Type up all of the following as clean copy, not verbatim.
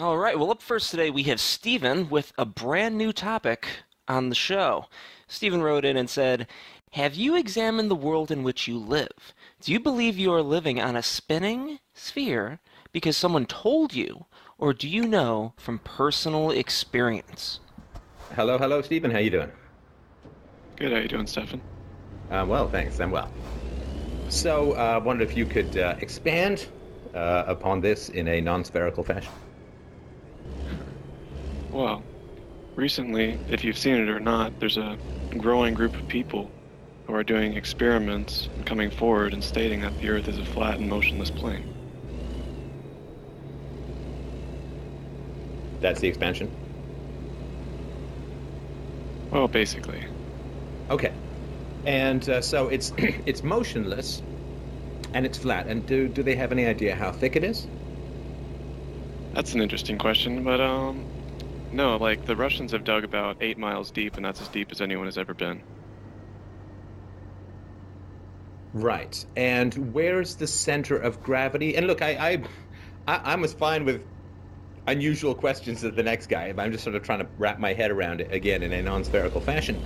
All right, well, up first today we have Stephen with a brand new topic on the show. Stephen wrote in and said, have you examined the world in which you live? Do you believe you are living on a spinning sphere because someone told you, or do you know from personal experience? Hello, Stephen. How you doing? Good, how you doing, Stefan? Well, thanks. I'm well. So, wondered if you could expand upon this in a non-spherical fashion. Well, recently, if you've seen it or not, there's a growing group of people who are doing experiments and coming forward and stating that the Earth is a flat and motionless plane. That's the expansion. Well, basically. Okay. And so it's it's motionless, and it's flat. And do they have any idea how thick it is? That's an interesting question, but no, like the Russians have dug about 8 miles deep, and that's as deep as anyone has ever been. Right. And where's the center of gravity? And look, I'm as fine with unusual questions as the next guy. I'm just sort of trying to wrap my head around it again in a non-spherical fashion.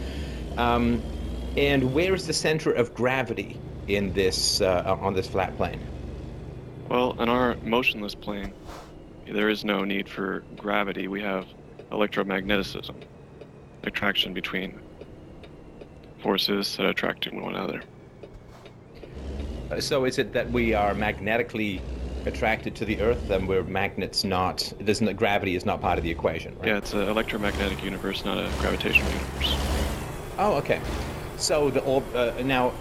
And where is the center of gravity in this on this flat plane? Well, in our motionless plane, there is no need for gravity. We have electromagnetism, attraction between forces that attract to one another. So is it that we are magnetically attracted to the Earth, and we're magnets not? Gravity is not part of the equation, right? Yeah, it's an electromagnetic universe, not a gravitational universe. Oh, okay. So now,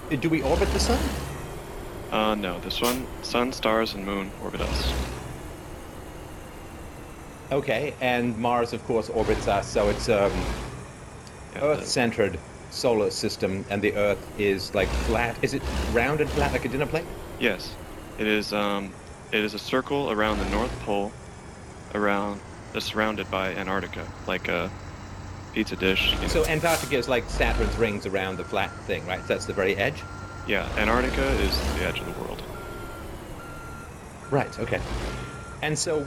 do we orbit the sun? No, the sun, stars, and moon orbit us. Okay, and Mars, of course, orbits us. So it's Yeah, Earth-centered solar system, and the Earth is like flat. Is it rounded, flat, like a dinner plate? Yes, it is. It is a circle around the North Pole, surrounded by Antarctica, like a pizza dish. So Antarctica is like Saturn's rings around the flat thing, right? That's the very edge? Yeah, Antarctica is the edge of the world. Right, okay. And so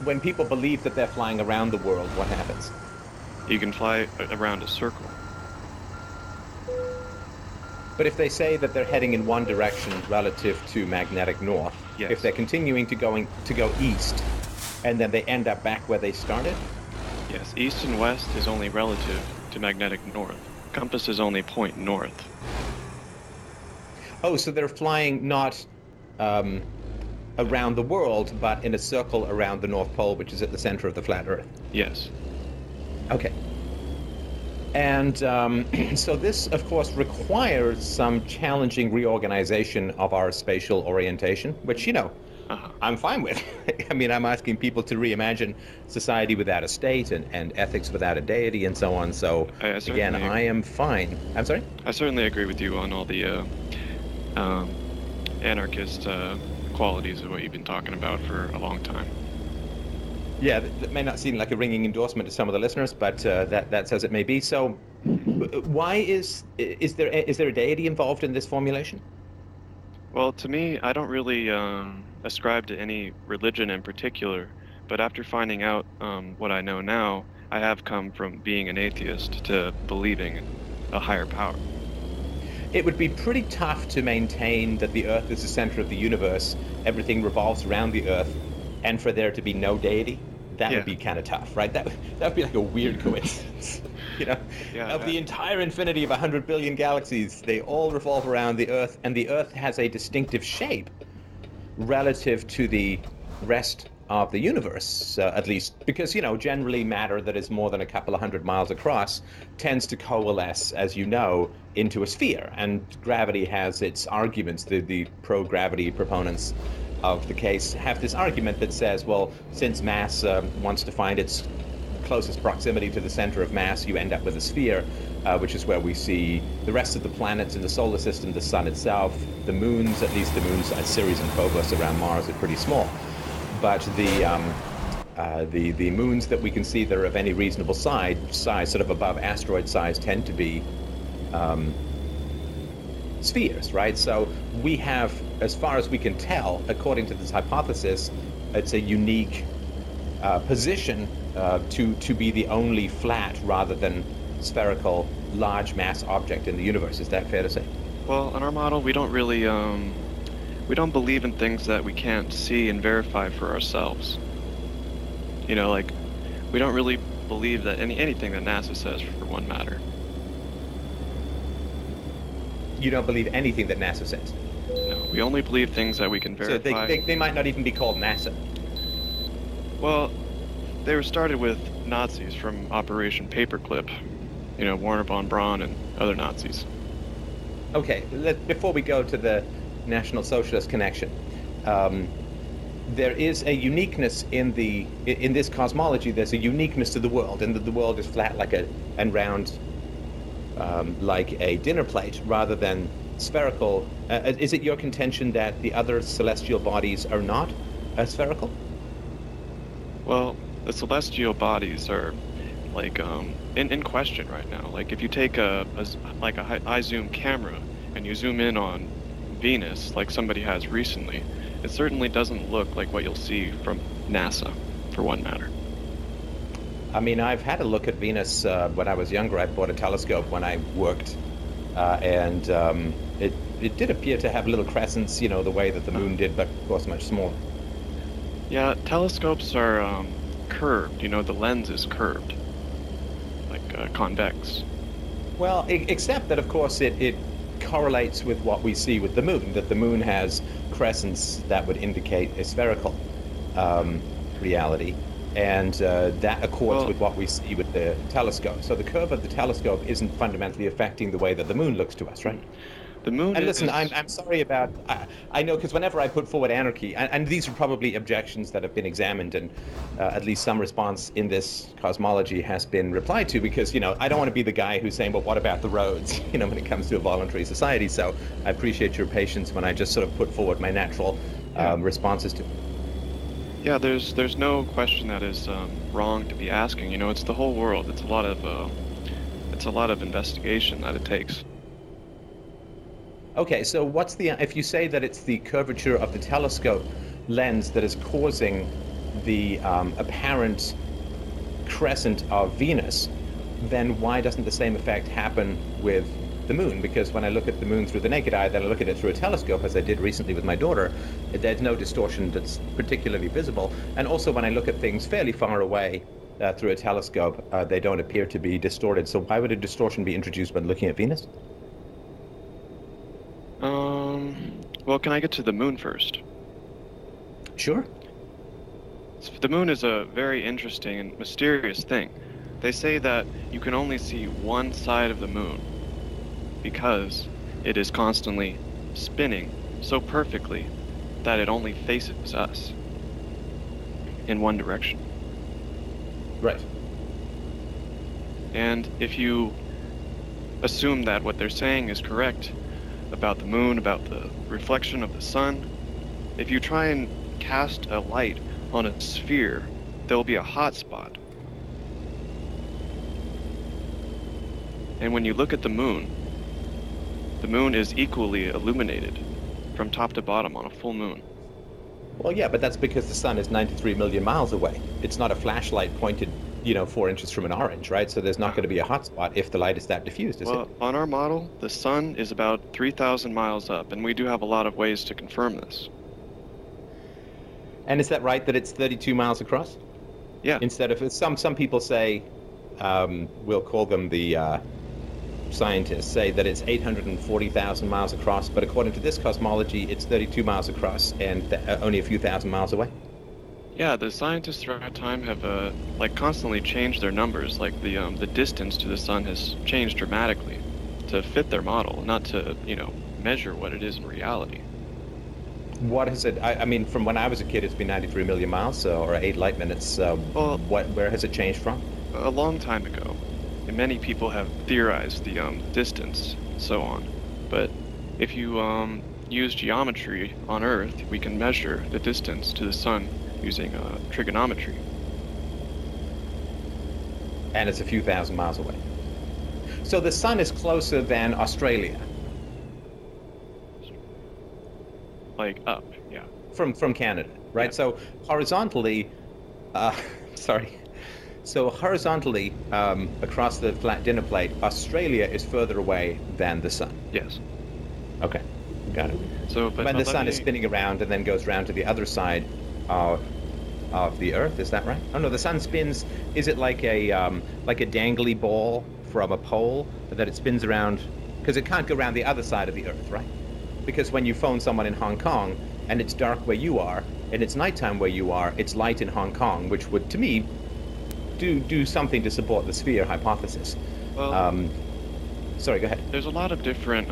when people believe that they're flying around the world, what happens? You can fly around a circle. But if they say that they're heading in one direction relative to magnetic north, Yes. if they're continuing to go east, and then they end up back where they started? Yes, east and west is only relative to magnetic north. Compass is only point north. Oh, so they're flying not around the world, but in a circle around the North Pole, which is at the center of the flat Earth. Yes. Okay. And so this, of course, requires some challenging reorganization of our spatial orientation, which, I'm fine with. I mean, I'm asking people to reimagine society without a state and ethics without a deity and so on. So, again, I am fine. I'm sorry? I certainly agree with you on all the anarchist qualities of what you've been talking about for a long time. Yeah, that may not seem like a ringing endorsement to some of the listeners, but that's as it may be. So, why is there a deity involved in this formulation? Well, to me, I don't really ascribe to any religion in particular, but after finding out what I know now, I have come from being an atheist to believing in a higher power. It would be pretty tough to maintain that the Earth is the center of the universe, everything revolves around the Earth, and for there to be no deity. That would be kind of tough, right? That would be like a weird coincidence. Of the entire infinity of 100 billion galaxies, they all revolve around the Earth, and the Earth has a distinctive shape relative to the rest of the universe, at least because, generally matter that is more than a couple of 100 miles across tends to coalesce, as you know, into a sphere. And gravity has its arguments. The pro-gravity proponents of the case have this argument that says, well, since mass wants to find its closest proximity to the center of mass, you end up with a sphere, which is where we see the rest of the planets in the solar system, the sun itself, the moons, at least the moons, Ceres and Phobos around Mars are pretty small. But the moons that we can see that are of any reasonable size, sort of above asteroid size, tend to be spheres, right? So we have, as far as we can tell, according to this hypothesis, it's a unique position to be the only flat rather than spherical large mass object in the universe. Is that fair to say? Well, in our model, we don't really we don't believe in things that we can't see and verify for ourselves. You know, like we don't really believe that anything that NASA says, for one matter. You don't believe anything that NASA says? No, we only believe things that we can verify. So they might not even be called NASA. Well, they were started with Nazis from Operation Paperclip. You know, Werner von Braun and other Nazis. Okay, before we go to the National Socialist connection, there is a uniqueness in this cosmology. There's a uniqueness to the world, and that the world is flat and round, like a dinner plate, rather than spherical. Is it your contention that the other celestial bodies are not spherical? Well, the celestial bodies are like in question right now. Like if you take a high zoom camera and you zoom in on Venus, like somebody has recently, it certainly doesn't look like what you'll see from NASA, for one matter. I mean, I've had a look at Venus when I was younger. I bought a telescope when I worked, and it did appear to have little crescents, you know, the way that the moon did, but of course much smaller. Yeah, telescopes are curved. You know, the lens is curved, like convex. Well, except that, of course, it correlates with what we see with the moon, that the moon has crescents that would indicate a spherical reality, and that accords with what we see with the telescope. So the curve of the telescope isn't fundamentally affecting the way that the moon looks to us, right? The moon and listen, I'm sorry about, I know, because whenever I put forward anarchy, and these are probably objections that have been examined, and at least some response in this cosmology has been replied to, because, you know, I don't want to be the guy who's saying, well, what about the roads, you know, when it comes to a voluntary society. So I appreciate your patience when I just sort of put forward my natural responses to it. Yeah, there's no question that is wrong to be asking. You know, it's the whole world. It's a lot of investigation that it takes. Okay, so what's if you say that it's the curvature of the telescope lens that is causing the apparent crescent of Venus, then why doesn't the same effect happen with the moon? Because when I look at the moon through the naked eye, then I look at it through a telescope, as I did recently with my daughter, there's no distortion that's particularly visible. And also when I look at things fairly far away through a telescope, they don't appear to be distorted. So why would a distortion be introduced when looking at Venus? Well, can I get to the moon first? Sure. The moon is a very interesting and mysterious thing. They say that you can only see one side of the moon because it is constantly spinning so perfectly that it only faces us in one direction. Right. And if you assume that what they're saying is correct about the moon, about the reflection of the sun, if you try and cast a light on a sphere, there will be a hot spot. And when you look at the moon is equally illuminated from top to bottom on a full moon. Well, yeah, but that's because the sun is 93 million miles away. It's not a flashlight pointed, 4 inches from an orange, right? So there's not going to be a hot spot if the light is that diffused, is it? Well, on our model, the sun is about 3,000 miles up, and we do have a lot of ways to confirm this. And is that right that it's 32 miles across? Yeah. Instead of, some people say, we'll call them the scientists, say that it's 840,000 miles across, but according to this cosmology, it's 32 miles across and only a few thousand miles away. Yeah, the scientists throughout time have constantly changed their numbers. Like the distance to the sun has changed dramatically to fit their model, not to measure what it is in reality. What is it? I mean, from when I was a kid, it's been 93 million miles, or 8 light minutes. Where has it changed from? A long time ago. And many people have theorized the distance, so on. But if you use geometry on Earth, we can measure the distance to the sun using trigonometry. And it's a few thousand miles away. So the sun is closer than Australia. Like up, yeah. From Canada. right? Yeah. So horizontally, sorry. So horizontally, across the flat dinner plate, Australia is further away than the sun. Yes. Okay, got it. So, but When the let sun is me. spinning around and then goes round to the other side of the Earth, is that right? Oh no, the sun spins. Is it like a dangly ball from a pole that it spins around? Because it can't go around the other side of the Earth, right? Because when you phone someone in Hong Kong and it's dark where you are and it's nighttime where you are, it's light in Hong Kong, which would, to me, do something to support the sphere hypothesis. Well, Sorry, go ahead. there's a lot of different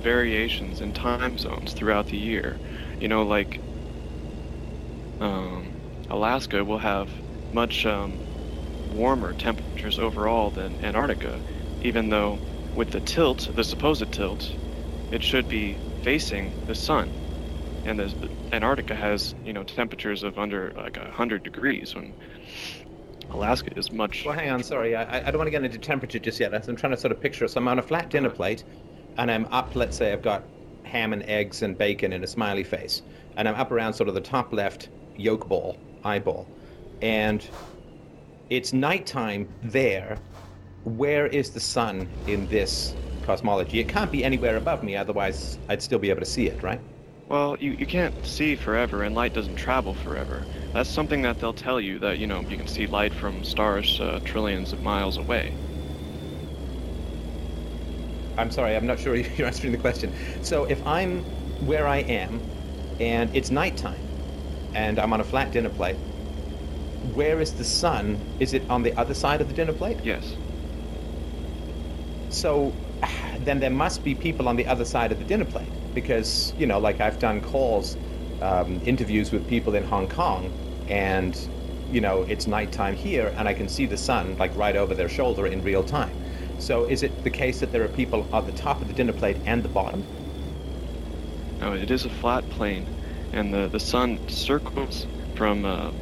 variations in time zones throughout the year. You know, like um, Alaska will have much warmer temperatures overall than Antarctica, even though with the tilt, the supposed tilt, it should be facing the sun. And the Antarctica has, temperatures of under like 100 degrees when Alaska is much. Well, hang on, much sorry. I don't want to get into temperature just yet. I'm trying to sort of picture. So I'm on a flat dinner plate, and I'm up, let's say I've got ham and eggs and bacon in a smiley face, and I'm up around sort of the top left yolk ball, eyeball, and it's nighttime there. Where is the sun in this cosmology? It can't be anywhere above me, otherwise I'd still be able to see it, right? Well, you can't see forever, and light doesn't travel forever. That's something that they'll tell you, that, you can see light from stars trillions of miles away. I'm sorry, I'm not sure you're answering the question. So if I'm where I am, and it's nighttime, and I'm on a flat dinner plate, where is the sun? Is it on the other side of the dinner plate? Yes. So then there must be people on the other side of the dinner plate, because, like I've done calls, interviews with people in Hong Kong, and, it's nighttime here, and I can see the sun like right over their shoulder in real time. So is it the case that there are people at the top of the dinner plate and the bottom? No, it is a flat plane, and the sun circles from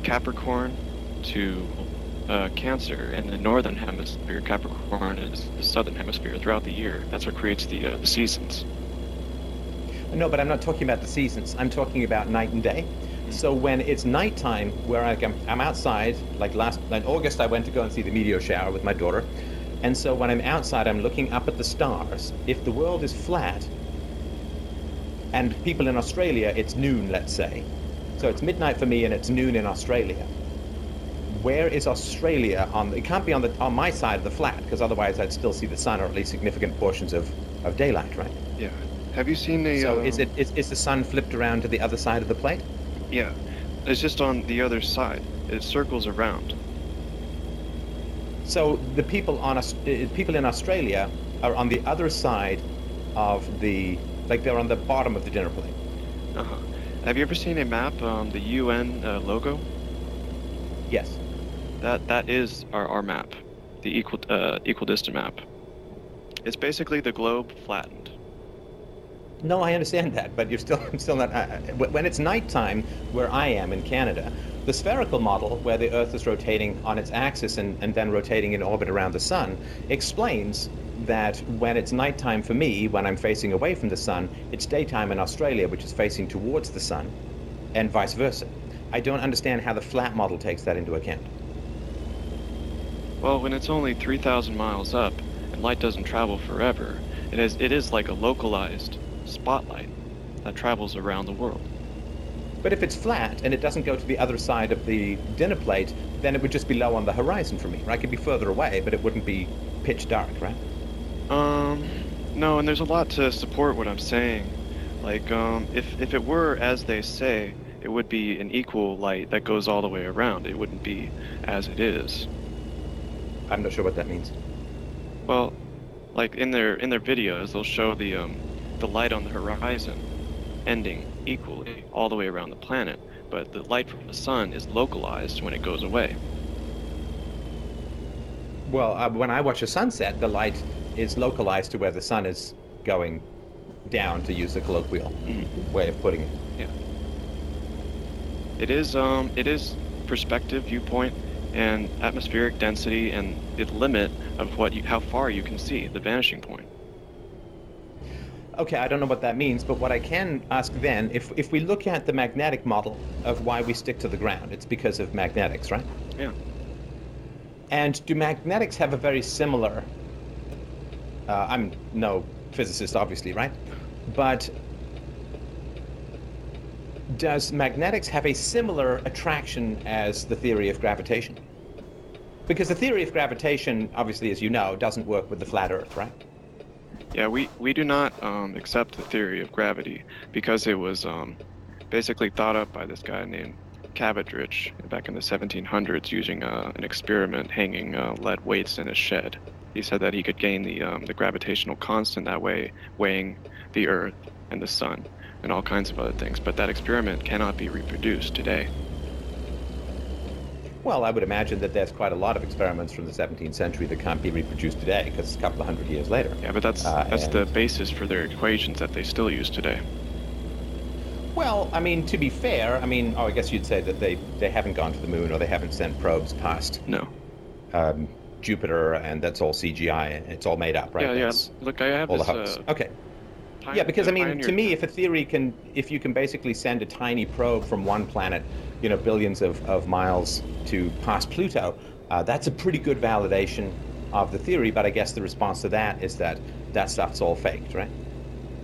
Capricorn to Cancer in the northern hemisphere. Capricorn is the southern hemisphere throughout the year. That's what creates the seasons. No, but I'm not talking about the seasons. I'm talking about night and day. So when it's nighttime, where I'm outside, like in August, I went to go and see the meteor shower with my daughter. And so when I'm outside, I'm looking up at the stars. If the world is flat, and people in Australia, it's noon, let's say. So it's midnight for me and it's noon in Australia. Where is Australia it can't be on my side of the flat, because otherwise I'd still see the sun, or at least significant portions of daylight, right? Yeah. Have you seen a... So is the sun flipped around to the other side of the plate? Yeah. It's just on the other side. It circles around. So the people in Australia are on the other side of they're on the bottom of the dinner plate. Uh-huh. Have you ever seen a map, the UN logo? Yes. That is our map, the equidistant map. It's basically the globe flattened. No, I understand that, but I'm still not. When it's nighttime, where I am in Canada, the spherical model, where the Earth is rotating on its axis and then rotating in orbit around the sun, explains that when it's nighttime for me, when I'm facing away from the sun, it's daytime in Australia, which is facing towards the sun, and vice versa. I don't understand how the flat model takes that into account. Well, when it's only 3,000 miles up and light doesn't travel forever, it is like a localized spotlight that travels around the world. But if it's flat and it doesn't go to the other side of the dinner plate, then it would just be low on the horizon for me, right? It could be further away, but it wouldn't be pitch dark, right? No, and there's a lot to support what I'm saying. Like, if it were as they say, it would be an equal light that goes all the way around. It wouldn't be as it is. I'm not sure what that means. Well, like in their videos, they'll show the light on the horizon ending equally all the way around the planet, but the light from the sun is localized when it goes away. Well, when I watch a sunset, the light is localized to where the sun is going down, to use the colloquial way of putting it. Yeah. It is perspective, viewpoint, and atmospheric density, and the limit of how far you can see, the vanishing point. Okay, I don't know what that means, but what I can ask then, if we look at the magnetic model of why we stick to the ground, it's because of magnetics, right? Yeah. And do magnetics have a very similar, I'm no physicist, obviously, right? But does magnetics have a similar attraction as the theory of gravitation? Because the theory of gravitation, obviously, as you know, doesn't work with the flat Earth, right? Yeah, we do not accept the theory of gravity because it was basically thought up by this guy named Cavendish back in the 1700s using an experiment hanging lead weights in a shed. He said that he could gain the gravitational constant that way, weighing the Earth and the Sun and all kinds of other things. But that experiment cannot be reproduced today. Well, I would imagine that there's quite a lot of experiments from the 17th century that can't be reproduced today because it's a couple of hundred years later. Yeah, but that's the basis for their equations that they still use today. Well, I mean, to be fair, I mean, I guess you'd say that they haven't gone to the moon or they haven't sent probes past No. Jupiter, and that's all CGI. It's all made up, right? Yeah, That's yeah. Look, I have all this. the hoax. Okay. Yeah, because I mean, to me, if you can basically send a tiny probe from one planet, billions of miles to past Pluto, that's a pretty good validation of the theory. But I guess the response to that is that stuff's all faked, right?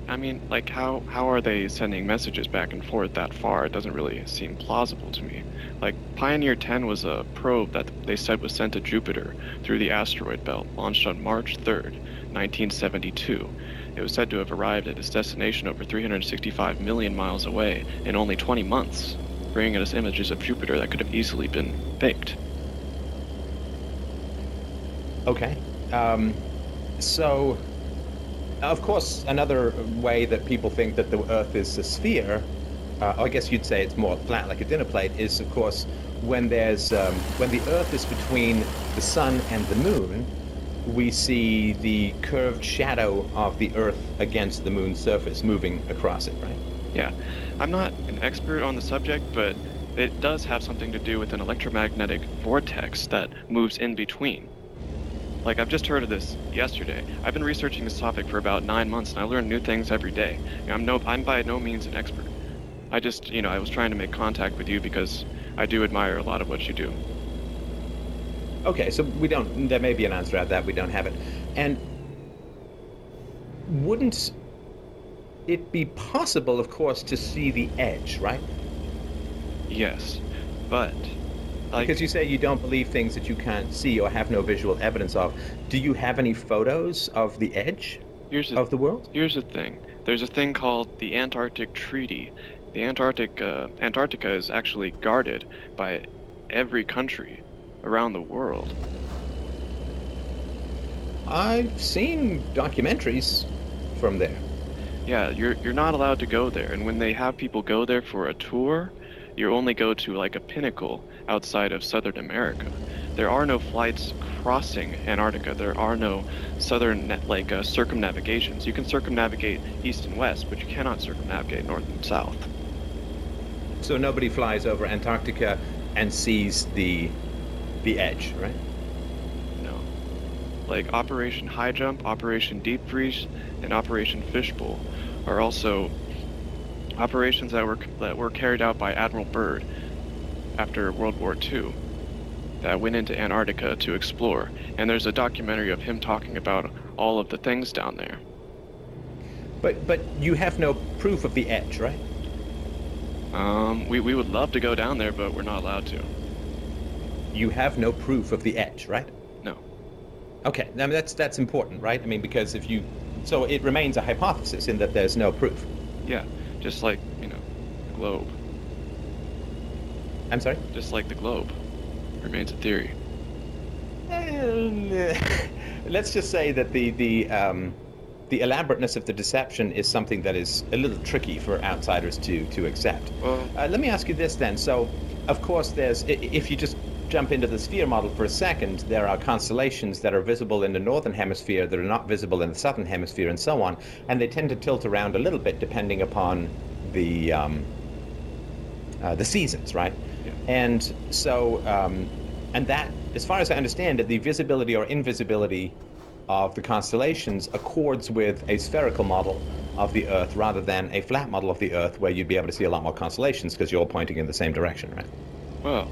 I mean, like, how are they sending messages back and forth that far? It doesn't really seem plausible to me. Like, Pioneer 10 was a probe that they said was sent to Jupiter through the asteroid belt, launched on March 3rd, 1972. It was said to have arrived at its destination over 365 million miles away in only 20 months, bringing us images of Jupiter that could have easily been faked. Okay. So, of course, another way that people think that the Earth is a sphere, I guess you'd say it's more flat like a dinner plate, is, of course, when the Earth is between the Sun and the Moon, we see the curved shadow of the Earth against the Moon's surface moving across it, right? Yeah. I'm not an expert on the subject, but it does have something to do with an electromagnetic vortex that moves in between. Like, I've just heard of this yesterday. I've been researching this topic for about 9 months, and I learn new things every day. I'm by no means an expert. I just, I was trying to make contact with you because I do admire a lot of what you do. Okay, so there may be an answer at that, we don't have it. And wouldn't it be possible, of course, to see the edge, right? Yes, but... because you say you don't believe things that you can't see or have no visual evidence of. Do you have any photos of the edge of the world? Here's the thing. There's a thing called the Antarctic Treaty. The Antarctica is actually guarded by every country around the world. I've seen documentaries from there. Yeah, you're not allowed to go there, and when they have people go there for a tour, you only go to like a pinnacle outside of Southern America. There are no flights crossing Antarctica. There are no circumnavigations. You can circumnavigate east and west, but you cannot circumnavigate north and south. So nobody flies over Antarctica and sees the edge, right? No. Like Operation High Jump, Operation Deep Freeze, and Operation Fishbowl are also operations that were carried out by Admiral Byrd after World War II that went into Antarctica to explore. And there's a documentary of him talking about all of the things down there. But you have no proof of the edge, right? We would love to go down there, but we're not allowed to. You have no proof of the edge, right? No. Okay, I mean that's important, right? I mean, because so it remains a hypothesis in that there's no proof. Yeah, just like, the globe. I'm sorry? Just like the globe. Remains a theory. Let's just say that the elaborateness of the deception is something that is a little tricky for outsiders to accept. Well, let me ask you this then. So, of course, if you just jump into the sphere model for a second, there are constellations that are visible in the northern hemisphere that are not visible in the southern hemisphere, and so on, and they tend to tilt around a little bit depending upon the seasons, right? Yeah. And so, and that, as far as I understand it, the visibility or invisibility of the constellations accords with a spherical model of the Earth rather than a flat model of the Earth where you'd be able to see a lot more constellations because you're all pointing in the same direction, right? Well,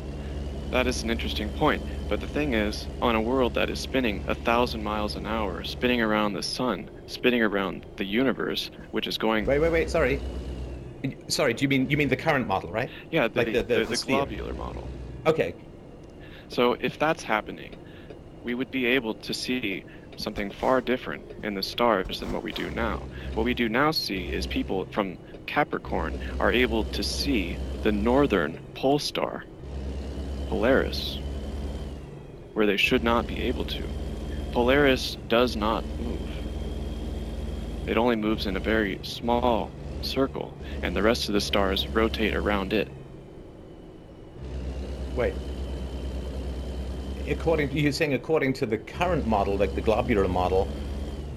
that is an interesting point. But the thing is, on a world that is spinning 1,000 miles an hour, spinning around the sun, spinning around the universe, which is going... Wait, sorry. Sorry, do you mean the current model, right? Yeah, like the globular model. Okay. So if that's happening, we would be able to see something far different in the stars than what we do now. What we do now see is people from Capricorn are able to see the northern pole star, Polaris, where they should not be able to. Polaris does not move. It only moves in a very small circle, and the rest of the stars rotate around it. Wait. You're saying according to the current model, like the globular model,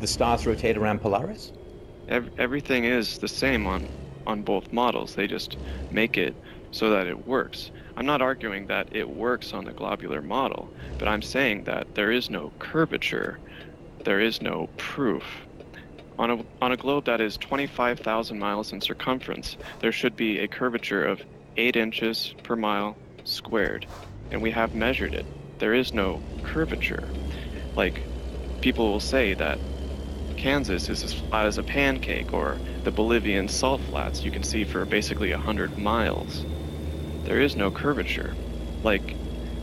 the stars rotate around Polaris? Everything is the same on both models. They just make it so that it works. I'm not arguing that it works on the globular model, but I'm saying that there is no curvature. There is no proof. On a globe that is 25,000 miles in circumference, there should be a curvature of 8 inches per mile squared, and we have measured it. There is no curvature. Like, people will say that Kansas is as flat as a pancake, or the Bolivian salt flats you can see for basically 100 miles. There is no curvature. Like,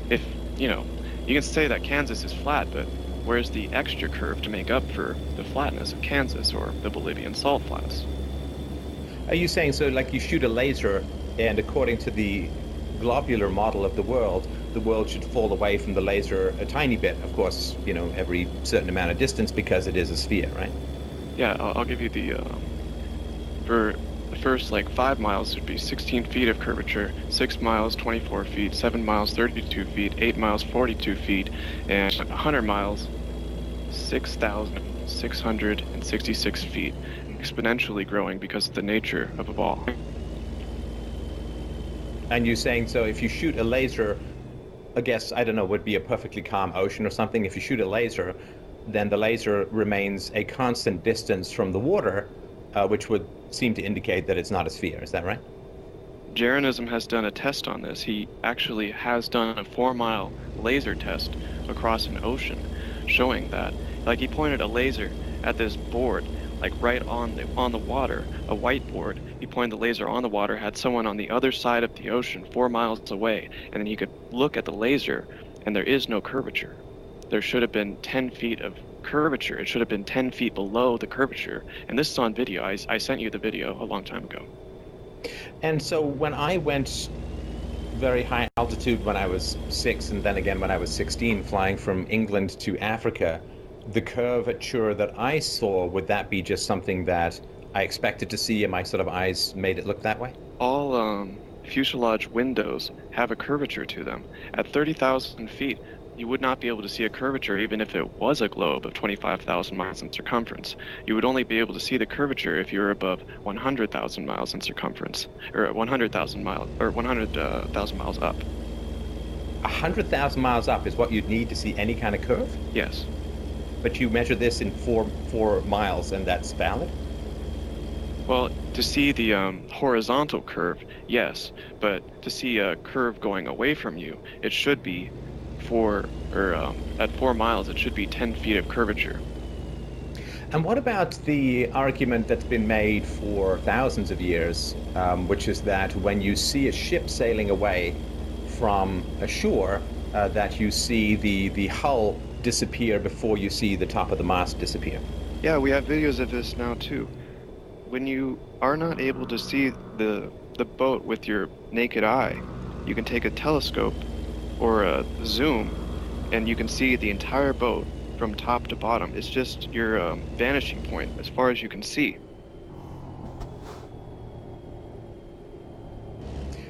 if, you can say that Kansas is flat, but where's the extra curve to make up for the flatness of Kansas or the Bolivian salt flats? Are you saying, so like you shoot a laser, and according to the globular model of the world should fall away from the laser a tiny bit, of course, every certain amount of distance because it is a sphere, right? Yeah, I'll give you the, for the first 5 miles would be 16 feet of curvature, 6 miles 24 feet, 7 miles 32 feet, 8 miles 42 feet, and 100 miles 6,666 feet, exponentially growing because of the nature of a ball. And you're saying, so if you shoot a laser, I guess, I don't know, would be a perfectly calm ocean or something. If you shoot a laser, then the laser remains a constant distance from the water, which would seem to indicate that it's not a sphere. Is that right? Jeranism has done a test on this. He actually has done a 4-mile laser test across an ocean, showing that, he pointed a laser at this board, right on the water, a whiteboard. He pointed the laser on the water, had someone on the other side of the ocean, 4 miles away, and then he could look at the laser, and there is no curvature. There should have been 10 feet of curvature. It should have been 10 feet below the curvature. And this is on video. I sent you the video a long time ago. And so when I went very high altitude when I was 6, and then again when I was 16, flying from England to Africa, the curvature that I saw, would that be just something that I expected to see and my sort of eyes made it look that way? All fuselage windows have a curvature to them. At 30,000 feet, you would not be able to see a curvature even if it was a globe of 25,000 miles in circumference. You would only be able to see the curvature if you were above 100,000 miles in circumference, or 100,000 miles up. 100,000 miles up is what you'd need to see any kind of curve? Yes. But you measure this in 4 miles, and that's valid? Well, to see the horizontal curve, yes, but to see a curve going away from you, it should be at 4 miles, it should be 10 feet of curvature. And what about the argument that's been made for thousands of years, which is that when you see a ship sailing away from a shore, that you see the hull disappear before you see the top of the mast disappear? Yeah, we have videos of this now too. When you are not able to see the boat with your naked eye, you can take a telescope or a zoom, and you can see the entire boat from top to bottom. It's just your vanishing point as far as you can see.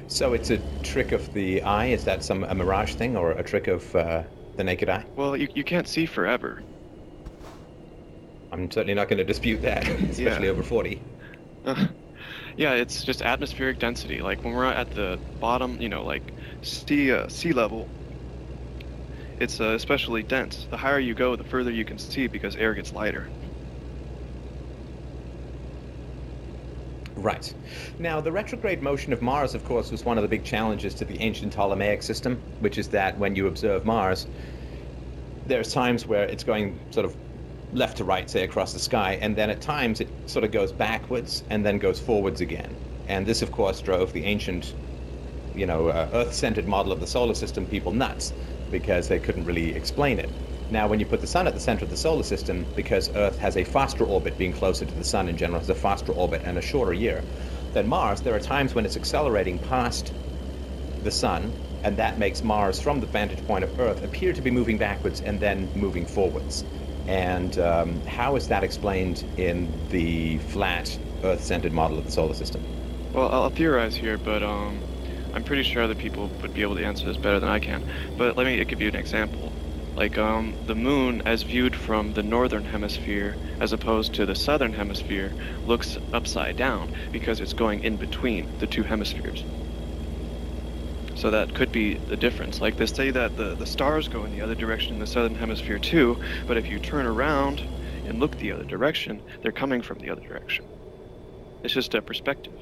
So it's a trick of the eye? Is that a mirage thing, or a trick of the naked eye? Well, you can't see forever. I'm certainly not going to dispute that, especially over 40. Yeah, it's just atmospheric density. Like when we're at the bottom, sea level, it's especially dense. The higher you go, the further you can see because air gets lighter. Right. Now, the retrograde motion of Mars, of course, was one of the big challenges to the ancient Ptolemaic system, which is that when you observe Mars, there's times where it's going sort of left to right, say, across the sky, and then at times it sort of goes backwards and then goes forwards again. And this, of course, drove the ancient, Earth-centered model of the solar system people nuts, because they couldn't really explain it. Now, when you put the sun at the center of the solar system, because Earth has a faster orbit, being closer to the sun in general, has a faster orbit and a shorter year than Mars, there are times when it's accelerating past the sun, and that makes Mars, from the vantage point of Earth, appear to be moving backwards and then moving forwards. And how is that explained in the flat, Earth-centered model of the solar system? Well, I'll theorize here, but I'm pretty sure other people would be able to answer this better than I can. But let me give you an example. Like the moon, as viewed from the northern hemisphere as opposed to the southern hemisphere, looks upside down because it's going in between the two hemispheres. So that could be the difference. Like they say that the stars go in the other direction in the southern hemisphere too, but if you turn around and look the other direction, they're coming from the other direction. It's just a perspective.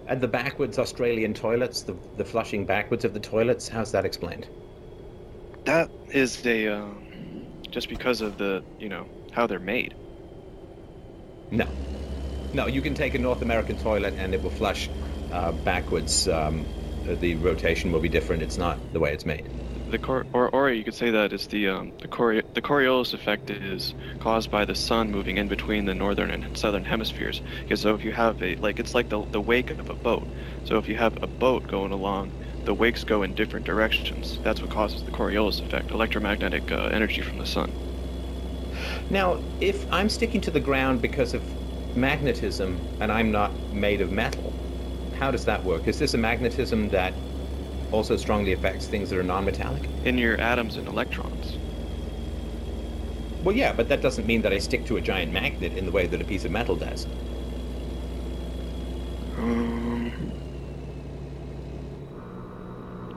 And the backwards Australian toilets, the flushing backwards of the toilets, how's that explained? That is just because of how they're made. No. No, you can take a North American toilet and it will flush backwards. The rotation will be different. It's not the way it's made. Or you could say that it's the Coriolis effect is caused by the sun moving in between the northern and southern hemispheres. Because so if you have it's like the wake of a boat. So if you have a boat going along, the wakes go in different directions. That's what causes the Coriolis effect, electromagnetic energy from the sun. Now, if I'm sticking to the ground because of magnetism and I'm not made of metal, how does that work? Is this a magnetism that also strongly affects things that are non-metallic? In your atoms and electrons. Well, yeah, but that doesn't mean that I stick to a giant magnet in the way that a piece of metal does.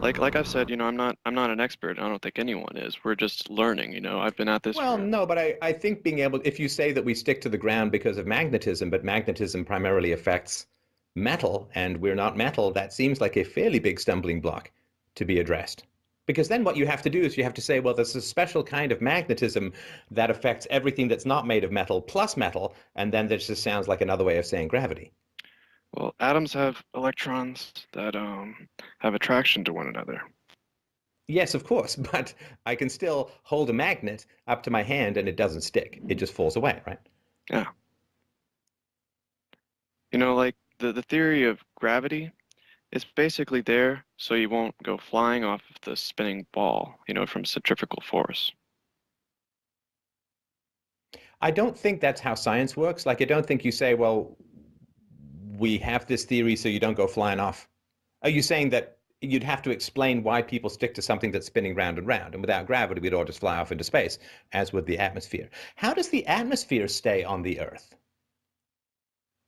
Like I've said, I'm not an expert. I don't think anyone is. We're just learning, I've been at this Well, no, but I think if you say that we stick to the ground because of magnetism, but magnetism primarily affects metal, and we're not metal, that seems like a fairly big stumbling block to be addressed. Because then what you have to do is you have to say, well, there's a special kind of magnetism that affects everything that's not made of metal plus metal, and then this just sounds like another way of saying gravity. Well, atoms have electrons that have attraction to one another. Yes, of course, but I can still hold a magnet up to my hand and it doesn't stick. It just falls away, right? Yeah. Like the theory of gravity is basically there so you won't go flying off of the spinning ball, from centrifugal force. I don't think that's how science works. Like, I don't think you say, well, we have this theory so you don't go flying off. Are you saying that you'd have to explain why people stick to something that's spinning round and round, and without gravity we'd all just fly off into space, as would the atmosphere? How does the atmosphere stay on the Earth?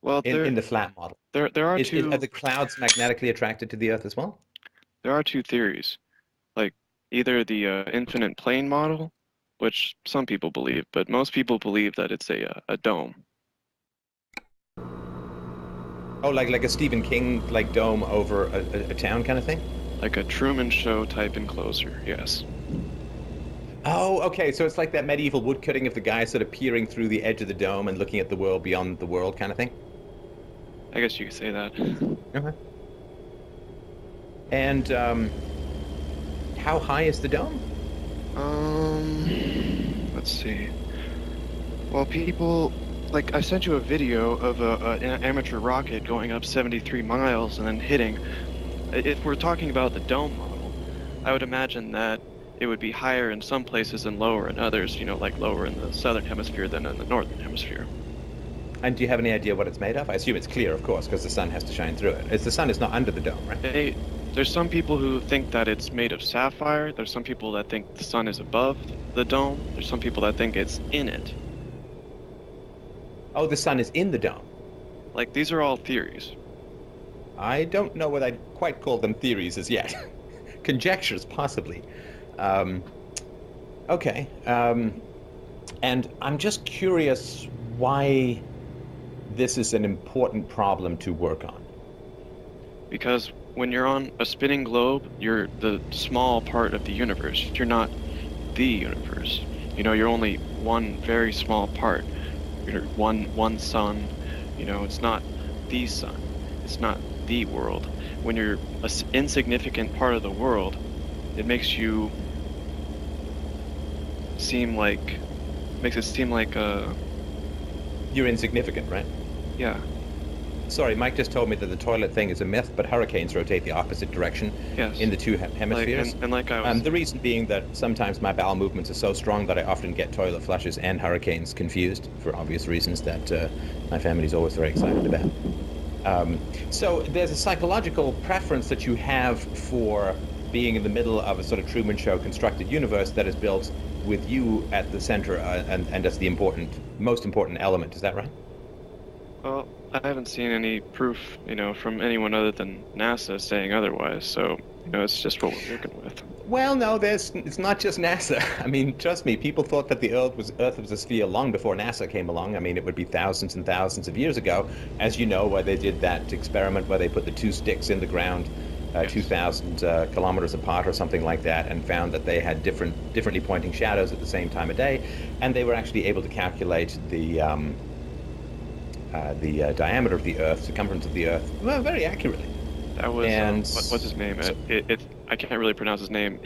Well, in the flat model, there are are the clouds magnetically attracted to the Earth as well? There are two theories, like either the infinite plane model, which some people believe, but most people believe that it's a dome. Oh, like a Stephen King dome over a town kind of thing? Like a Truman Show type enclosure, yes. Oh, okay, so it's like that medieval woodcutting of the guy sort of peering through the edge of the dome and looking at the world beyond the world kind of thing? I guess you could say that. Okay. And how high is the dome? Let's see. Well, people, I sent you a video of an amateur rocket going up 73 miles and then hitting. If we're talking about the dome model, I would imagine that it would be higher in some places and lower in others, like lower in the southern hemisphere than in the northern hemisphere. And do you have any idea what it's made of? I assume it's clear, of course, because the sun has to shine through it. The sun is not under the dome, right? There's some people who think that it's made of sapphire. There's some people that think the sun is above the dome. There's some people that think it's in it. Oh, the sun is in the dome. These are all theories. I don't know what I'd quite call them theories as yet. Conjectures, possibly. Okay. And I'm just curious why this is an important problem to work on? Because when you're on a spinning globe, you're the small part of the universe. You're not the universe. You're only one very small part. You're one sun. It's not the sun. It's not the world. When you're an insignificant part of the world, it makes it seem like You're insignificant, right? yeah. Sorry, Mike just told me that the toilet thing is a myth, but hurricanes rotate the opposite direction Yes. in the two hemispheres. And like I was The reason being that sometimes my bowel movements are so strong that I often get toilet flushes and hurricanes confused for obvious reasons that my family's always very excited about. So there's a psychological preference that you have for being in the middle of a sort of Truman Show constructed universe that is built with you at the center and as the most important element. Is that right? Well, I haven't seen any proof, from anyone other than NASA saying otherwise. So, it's just what we're working with. Well, no, it's not just NASA. I mean, trust me, people thought that the Earth was a sphere long before NASA came along. I mean, it would be thousands and thousands of years ago, as you know, where they did that experiment where they put the two sticks in the ground, 2,000 kilometers apart or something like that, and found that they had differently pointing shadows at the same time of day, and they were actually able to calculate the diameter of the Earth, circumference of the Earth, very accurately. That was what's his name? I can't really pronounce his name.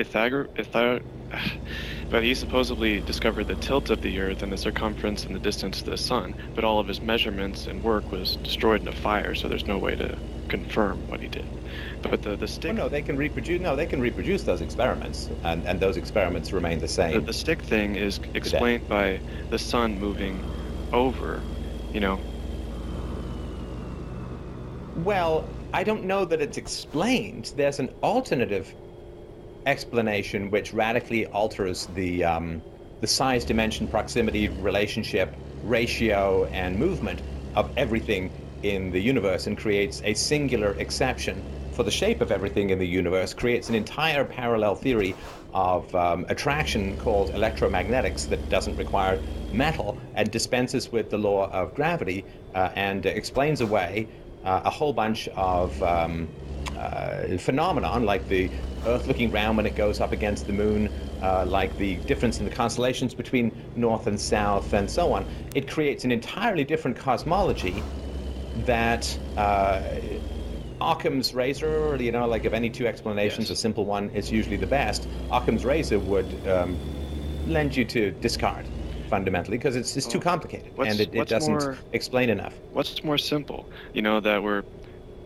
But he supposedly discovered the tilt of the Earth and the circumference and the distance to the Sun. But all of his measurements and work was destroyed in a fire, so there's no way to confirm what he did. But the stick. Oh, no, they can reproduce. No, they can reproduce those experiments, and those experiments remain the same. The stick thing is explained by the Sun moving over. Well, I don't know that it's explained. There's an alternative explanation which radically alters the size, dimension, proximity, relationship, ratio, and movement of everything in the universe and creates a singular exception for the shape of everything in the universe, creates an entire parallel theory of attraction called electromagnetics that doesn't require metal and dispenses with the law of gravity and explains away a whole bunch of phenomenon, like the Earth looking round when it goes up against the moon, like the difference in the constellations between north and south, and so on. It creates an entirely different cosmology that Occam's razor, like of any two explanations, a simple one is usually the best. Occam's razor would lend you to discard, fundamentally, because it's too complicated and it doesn't explain enough. What's more simple? That we're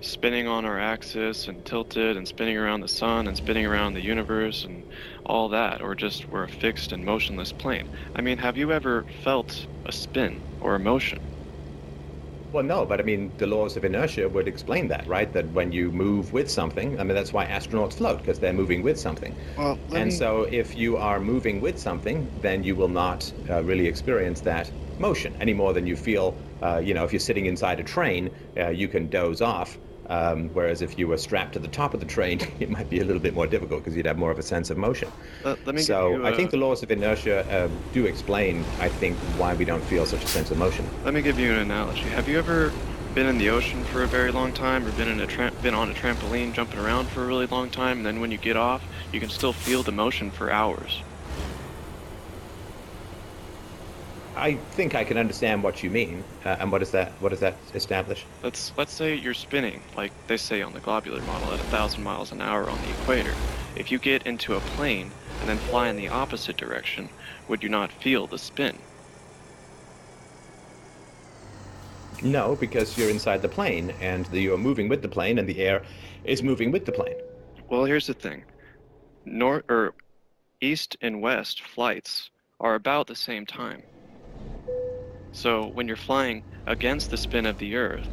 spinning on our axis and tilted and spinning around the sun and spinning around the universe and all that, or just we're a fixed and motionless plane. I mean, have you ever felt a spin or a motion? Well, no, but I mean, the laws of inertia would explain that, right? That when you move with something, I mean, that's why astronauts float, because they're moving with something. Well, so if you are moving with something, then you will not really experience that motion any more than you feel, if you're sitting inside a train, you can doze off. Whereas if you were strapped to the top of the train, it might be a little bit more difficult because you'd have more of a sense of motion. I think the laws of inertia do explain, I think, why we don't feel such a sense of motion. Let me give you an analogy. Have you ever been in the ocean for a very long time, or been on a trampoline jumping around for a really long time, and then when you get off, you can still feel the motion for hours? I think I can understand what you mean. And what does that establish? Let's say you're spinning, like they say on the globular model, at 1,000 miles an hour on the equator. If you get into a plane and then fly in the opposite direction, would you not feel the spin? No, because you're inside the plane, and you're moving with the plane, and the air is moving with the plane. Well, here's the thing. East and west flights are about the same time. So when you're flying against the spin of the Earth,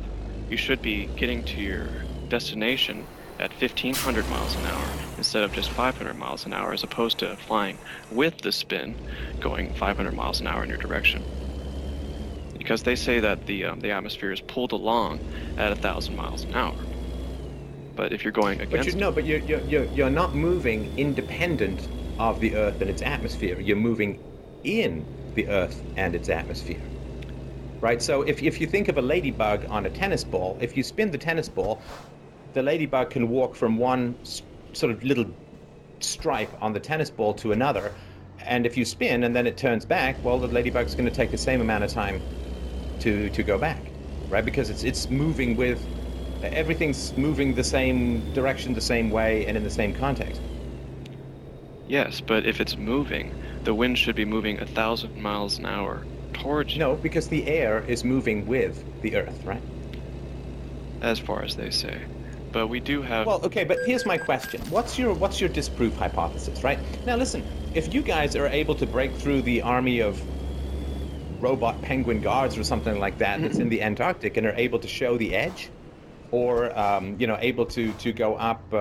you should be getting to your destination at 1,500 miles an hour instead of just 500 miles an hour, as opposed to flying with the spin going 500 miles an hour in your direction. Because they say that the atmosphere is pulled along at 1,000 miles an hour. But if you're going against... But you're not moving independent of the Earth and its atmosphere. You're moving in the Earth and its atmosphere. right? So if you think of a ladybug on a tennis ball, if you spin the tennis ball, the ladybug can walk from one sort of little stripe on the tennis ball to another. And if you spin and then it turns back, well, the ladybug's going to take the same amount of time to go back, right? Because it's moving with, everything's moving the same direction, the same way, and in the same context. Yes, but if it's moving, the wind should be moving 1,000 miles an hour towards you. No, because the air is moving with the Earth, right? As far as they say. But we do have... Well, okay, but here's my question. What's your disproof hypothesis, right? Now listen, if you guys are able to break through the army of robot penguin guards or something like that that's in the Antarctic and are able to show the edge, or able to go up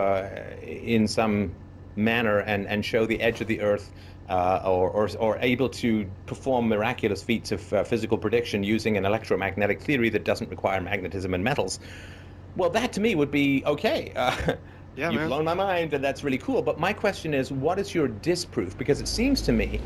in some manner and show the edge of the Earth, or able to perform miraculous feats of physical prediction using an electromagnetic theory that doesn't require magnetism and metals, well, that to me would be okay. Yeah, you've man. blown my mind, and that's really cool. But my question is, what is your disproof? Because it seems to me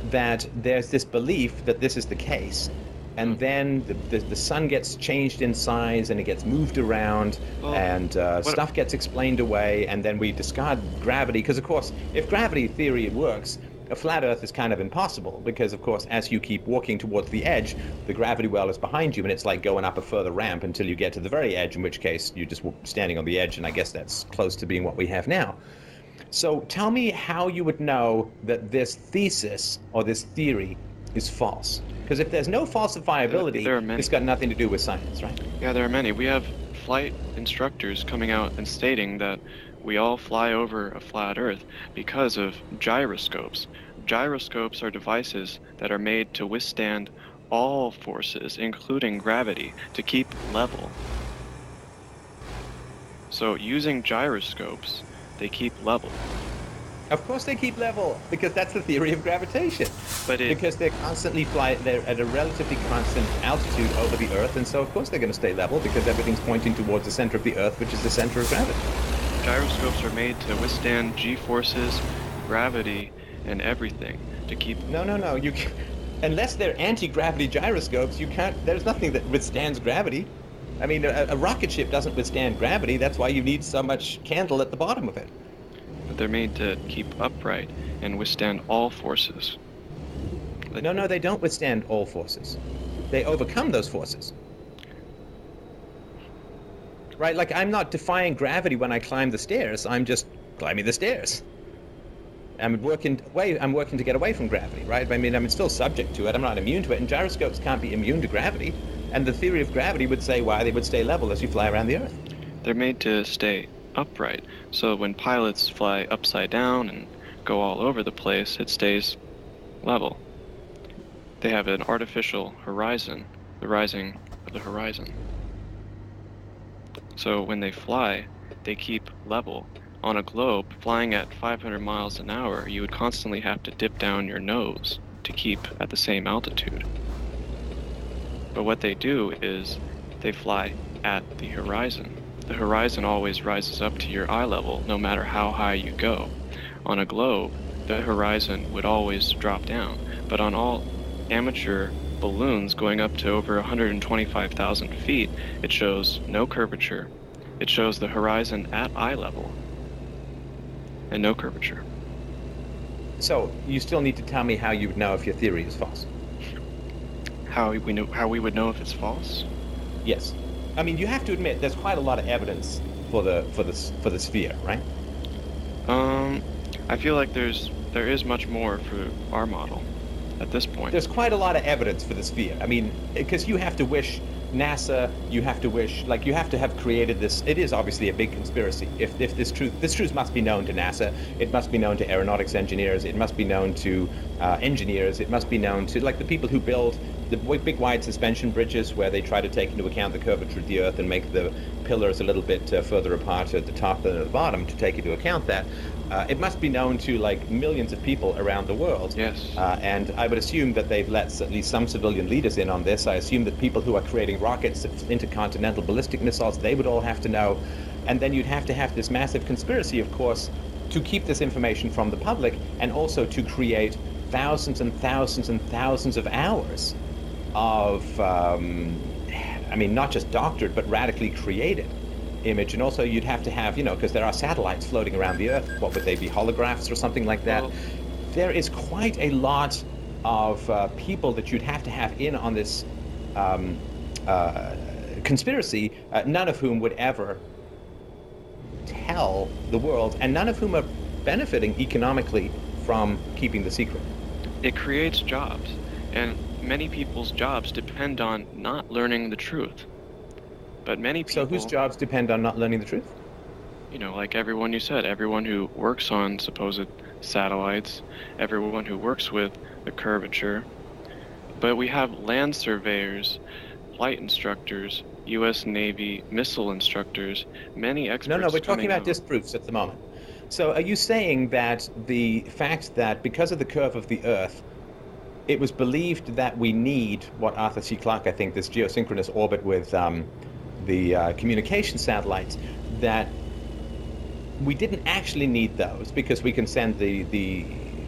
that there's this belief that this is the case, and then the sun gets changed in size and it gets moved around, and stuff gets explained away, and then we discard gravity. Because, of course, if gravity theory works, a flat Earth is kind of impossible, because, of course, as you keep walking towards the edge, the gravity well is behind you, and it's like going up a further ramp until you get to the very edge, in which case you're just standing on the edge, and I guess that's close to being what we have now. So tell me how you would know that this thesis or this theory is false. Because if there's no falsifiability, it's got nothing to do with science, right? Yeah, there are many. We have flight instructors coming out and stating that we all fly over a flat Earth because of gyroscopes. Gyroscopes are devices that are made to withstand all forces, including gravity, to keep level. So using gyroscopes, they keep level. Of course they keep level, because that's the theory of gravitation. Because they're at a relatively constant altitude over the Earth, and so of course they're going to stay level, because everything's pointing towards the center of the Earth, which is the center of gravity. Gyroscopes are made to withstand g-forces, gravity, and everything to keep... No. Unless they're anti-gravity gyroscopes, you can't... There's nothing that withstands gravity. I mean, a rocket ship doesn't withstand gravity. That's why you need so much candle at the bottom of it. But they're made to keep upright and withstand all forces. No, they don't withstand all forces. They overcome those forces. Right? Like, I'm not defying gravity when I climb the stairs. I'm just climbing the stairs. I'm working to get away from gravity, right? I mean, I'm still subject to it. I'm not immune to it. And gyroscopes can't be immune to gravity. And the theory of gravity would say why they would stay level as you fly around the Earth. They're made to stay upright. So when pilots fly upside down and go all over the place, it stays level. They have an artificial horizon, the rising of the horizon. So when they fly, they keep level. On a globe, flying at 500 miles an hour, you would constantly have to dip down your nose to keep at the same altitude. But what they do is they fly at the horizon. The horizon always rises up to your eye level, no matter how high you go. On a globe, the horizon would always drop down. But on all amateur balloons going up to over 125,000 feet, it shows no curvature. It shows the horizon at eye level and no curvature. So you still need to tell me how you would know if your theory is false. How we would know if it's false? Yes. I mean, you have to admit there's quite a lot of evidence for the sphere, right? I feel like there is much more for our model at this point. There's quite a lot of evidence for the sphere. I mean, because you have to wish NASA, you have to have created this. It is obviously a big conspiracy. If this truth must be known to NASA, it must be known to aeronautics engineers, it must be known to engineers, it must be known to the people who build the big wide suspension bridges where they try to take into account the curvature of the Earth and make the pillars a little bit further apart at the top than at the bottom to take into account that. It must be known to millions of people around the world. Yes. And I would assume that they've let at least some civilian leaders in on this. I assume that people who are creating rockets, intercontinental ballistic missiles, they would all have to know. And then you'd have to have this massive conspiracy, of course, to keep this information from the public, and also to create thousands and thousands and thousands of hours of, I mean, not just doctored, but radically created image. And also you'd have to have, because there are satellites floating around the Earth. What would they be, holographs or something like that? Well, there is quite a lot of people that you'd have to have in on this conspiracy, none of whom would ever tell the world, and none of whom are benefiting economically from keeping the secret. It creates jobs, and many people's jobs depend on not learning the truth. But many people... So whose jobs depend on not learning the truth? Like everyone you said, everyone who works on supposed satellites, everyone who works with the curvature. But we have land surveyors, flight instructors, U.S. Navy missile instructors, many experts. No, we're talking about disproofs at the moment. So are you saying that the fact that because of the curve of the Earth, it was believed that we need what Arthur C. Clarke, I think, this geosynchronous orbit with the communication satellites, that we didn't actually need those because we can send the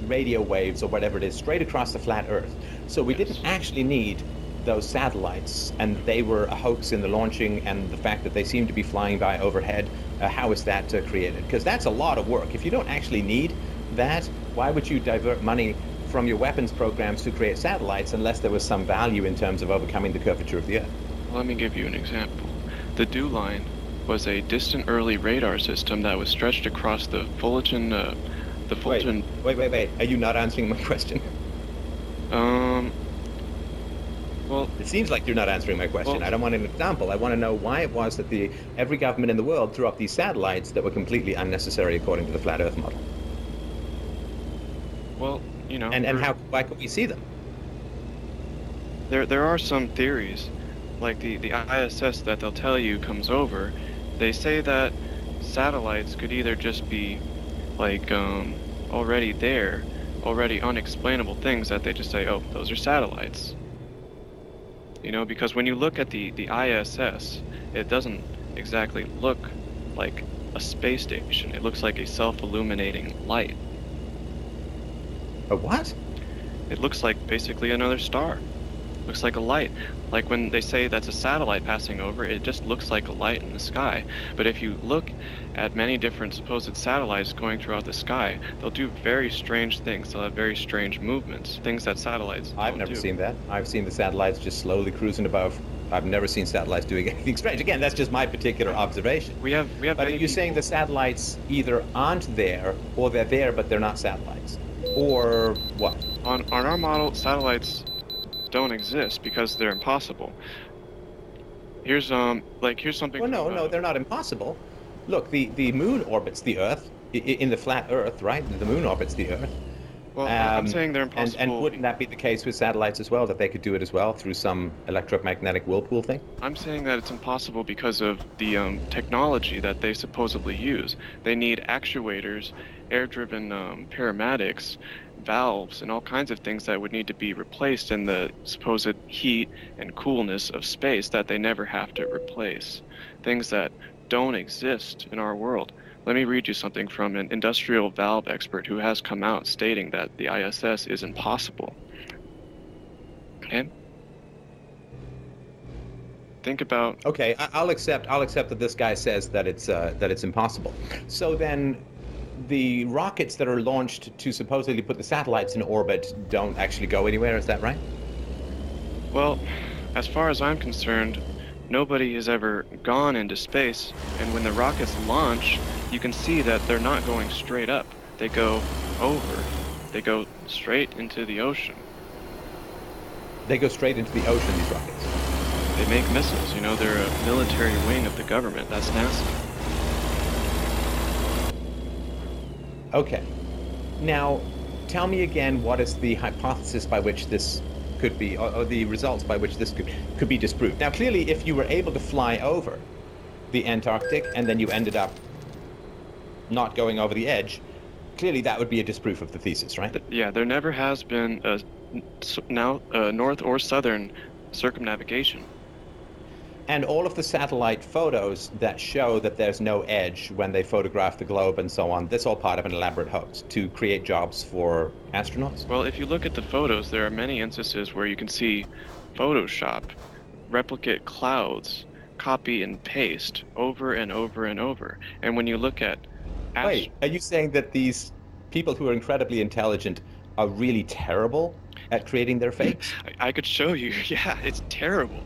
radio waves or whatever it is straight across the flat Earth. So we didn't actually need those satellites, and they were a hoax in the launching, and the fact that they seem to be flying by overhead, how is that created? Because that's a lot of work. If you don't actually need that, why would you divert money from your weapons programs to create satellites unless there was some value in terms of overcoming the curvature of the Earth? Let me give you an example. The Dew Line was a distant early radar system that was stretched across the Fullerton... Wait. Are you not answering my question? Well, it seems like you're not answering my question. I don't want an example. I want to know why it was that every government in the world threw up these satellites that were completely unnecessary according to the flat Earth model. Well, why could we see them? There are some theories, like the ISS that they'll tell you comes over. They say that satellites could either just be like already there, already unexplainable things that they just say, oh, those are satellites. Because when you look at the ISS, it doesn't exactly look like a space station. It looks like a self-illuminating light. A what? It looks like basically another star. Looks like a light. Like when they say that's a satellite passing over, it just looks like a light in the sky. But if you look at many different supposed satellites going throughout the sky, they'll do very strange things. They'll have very strange movements, things that satellites don't do. I've never seen that. I've seen the satellites just slowly cruising above. I've never seen satellites doing anything strange. Again, that's just my particular observation. We have. But are you saying the satellites either aren't there, or they're there but they're not satellites, or what? On our model, satellites don't exist because they're impossible. Here's something. Well, no, they're not impossible. Look, the moon orbits the Earth in the flat Earth, right? The moon orbits the Earth. Well, I'm saying they're impossible. And wouldn't that be the case with satellites as well, that they could do it as well through some electromagnetic whirlpool thing? I'm saying that it's impossible because of the technology that they supposedly use. They need actuators, air-driven paramedics, valves, and all kinds of things that would need to be replaced in the supposed heat and coolness of space that they never have to replace. Things that don't exist in our world. Let me read you something from an industrial valve expert who has come out stating that the ISS is impossible. Okay? Think about... Okay, I'll accept that this guy says that it's impossible. So then the rockets that are launched to supposedly put the satellites in orbit don't actually go anywhere, is that right? Well, as far as I'm concerned, nobody has ever gone into space, and when the rockets launch, you can see that they're not going straight up. They go over. They go straight into the ocean. They go straight into the ocean, these rockets? They make missiles, they're a military wing of the government. That's NASA. Okay. Now, tell me again, what is the hypothesis by which this could be, or the results by which this could be disproved? Now, clearly, if you were able to fly over the Antarctic and then you ended up not going over the edge, clearly that would be a disproof of the thesis, right? Yeah, there never has been a north or southern circumnavigation. And all of the satellite photos that show that there's no edge when they photograph the globe and so on, that's all part of an elaborate hoax to create jobs for astronauts? Well, if you look at the photos, there are many instances where you can see Photoshop, replicate clouds, copy and paste over and over and over. And when you look at... Wait, are you saying that these people who are incredibly intelligent are really terrible at creating their fakes? I could show you. Yeah, it's terrible.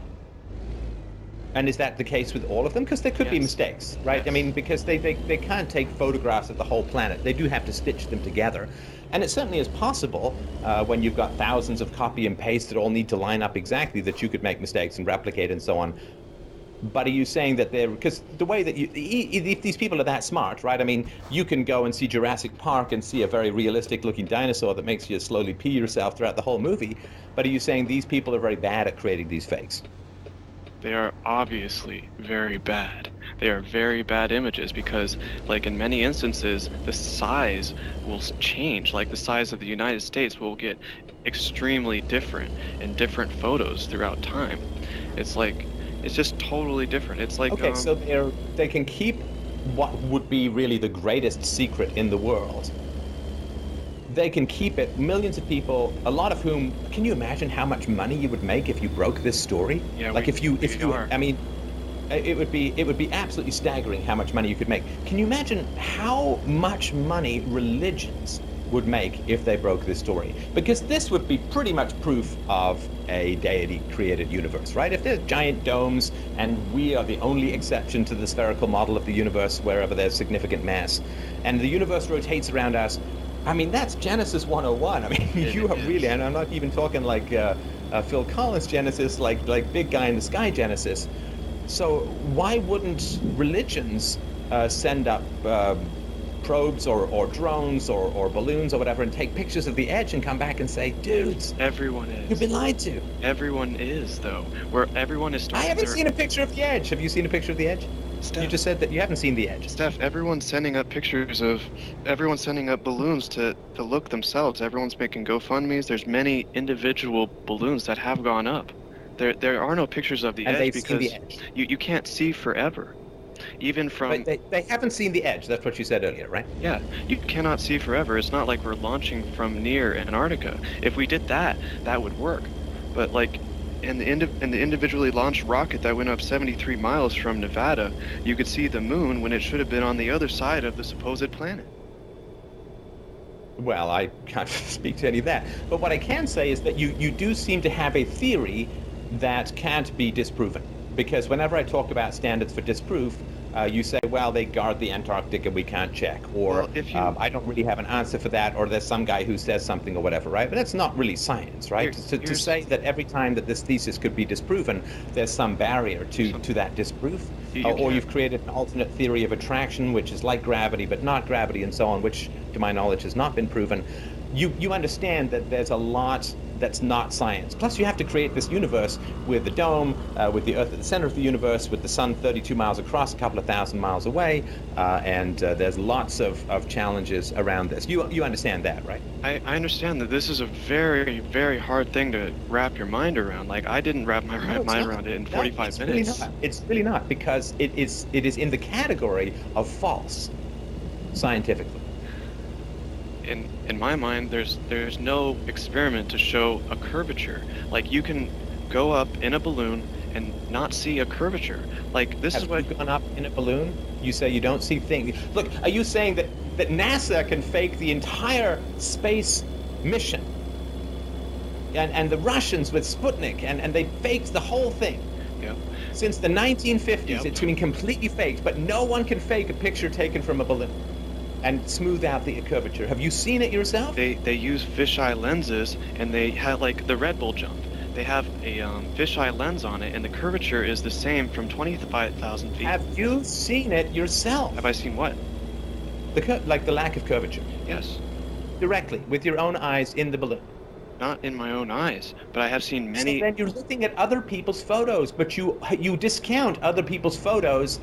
And is that the case with all of them? Because there could be mistakes, right? Yes. I mean, because they can't take photographs of the whole planet. They do have to stitch them together. And it certainly is possible when you've got thousands of copy and paste that all need to line up exactly that you could make mistakes and replicate and so on. But are you saying that they're... Because the way that if these people are that smart, right? I mean, you can go and see Jurassic Park and see a very realistic looking dinosaur that makes you slowly pee yourself throughout the whole movie. But are you saying these people are very bad at creating these fakes? They are obviously very bad. They are very bad images because, like in many instances, the size will change. Like the size of the United States will get extremely different in different photos throughout time. It's like, it's just totally different. It's like... Okay, so they can keep what would be really the greatest secret in the world. They can keep it, millions of people, a lot of whom, can you imagine how much money you would make if you broke this story? Yeah, like if you I mean, it would be absolutely staggering how much money you could make. Can you imagine how much money religions would make if they broke this story? Because this would be pretty much proof of a deity-created universe, right? If there's giant domes and we are the only exception to the spherical model of the universe wherever there's significant mass, and the universe rotates around us, I mean, that's Genesis 101. I mean, you are really, and I'm not even talking like Phil Collins Genesis, like big guy in the sky Genesis. So why wouldn't religions send up probes or drones or balloons or whatever and take pictures of the edge and come back and say, dudes, everyone is. You've been lied to. Everyone is, though. Where everyone is starting... I haven't seen a picture of the edge. Have you seen a picture of the edge? Steph, you just said that you haven't seen the edge. Steph, everyone's sending up pictures of... Everyone's sending up balloons to look themselves. Everyone's making GoFundMes. There's many individual balloons that have gone up. There are no pictures of the edge because the edge. You can't see forever. Even from... But they haven't seen the edge. That's what you said earlier, right? Yeah, you cannot see forever. It's not like we're launching from near Antarctica. If we did that, that would work. But like... In the individually launched rocket that went up 73 miles from Nevada, you could see the moon when it should have been on the other side of the supposed planet. Well, I can't speak to any of that. But what I can say is that you do seem to have a theory that can't be disproven. Because whenever I talk about standards for disproof, you say, well, they guard the Antarctic and we can't check. Or well, I don't really have an answer for that, or there's some guy who says something or whatever, right? But that's not really science, right? To say that every time that this thesis could be disproven, there's some barrier to that disproof. Or you've created an alternate theory of attraction, which is like gravity but not gravity and so on, which to my knowledge has not been proven. You understand that there's a lot that's not science. Plus, you have to create this universe with the dome, with the Earth at the center of the universe, with the sun 32 miles across, a couple of thousand miles away, and there's lots of challenges around this. You understand that, right? I understand that this is a very, very hard thing to wrap your mind around. Like, I didn't wrap my mind around it in 45 minutes. It's really not, because it is in the category of false, scientifically. In my mind, there's no experiment to show a curvature. Like, you can go up in a balloon and not see a curvature. Like, this is what... Have you gone up in a balloon? You say you don't see things. Look, are you saying that NASA can fake the entire space mission? And the Russians with Sputnik, and they faked the whole thing. Yep. Since the 1950s, Yep. It's been completely faked, but no one can fake a picture taken from a balloon and smooth out the curvature. Have you seen it yourself? They use fisheye lenses, and they have, like, the Red Bull jump. They have a fisheye lens on it, and the curvature is the same from 25,000 feet. Have you seen it yourself? Have I seen what? Like the lack of curvature. Yes. Directly, with your own eyes in the balloon. Not in my own eyes, but I have seen many... So then you're looking at other people's photos, but you discount other people's photos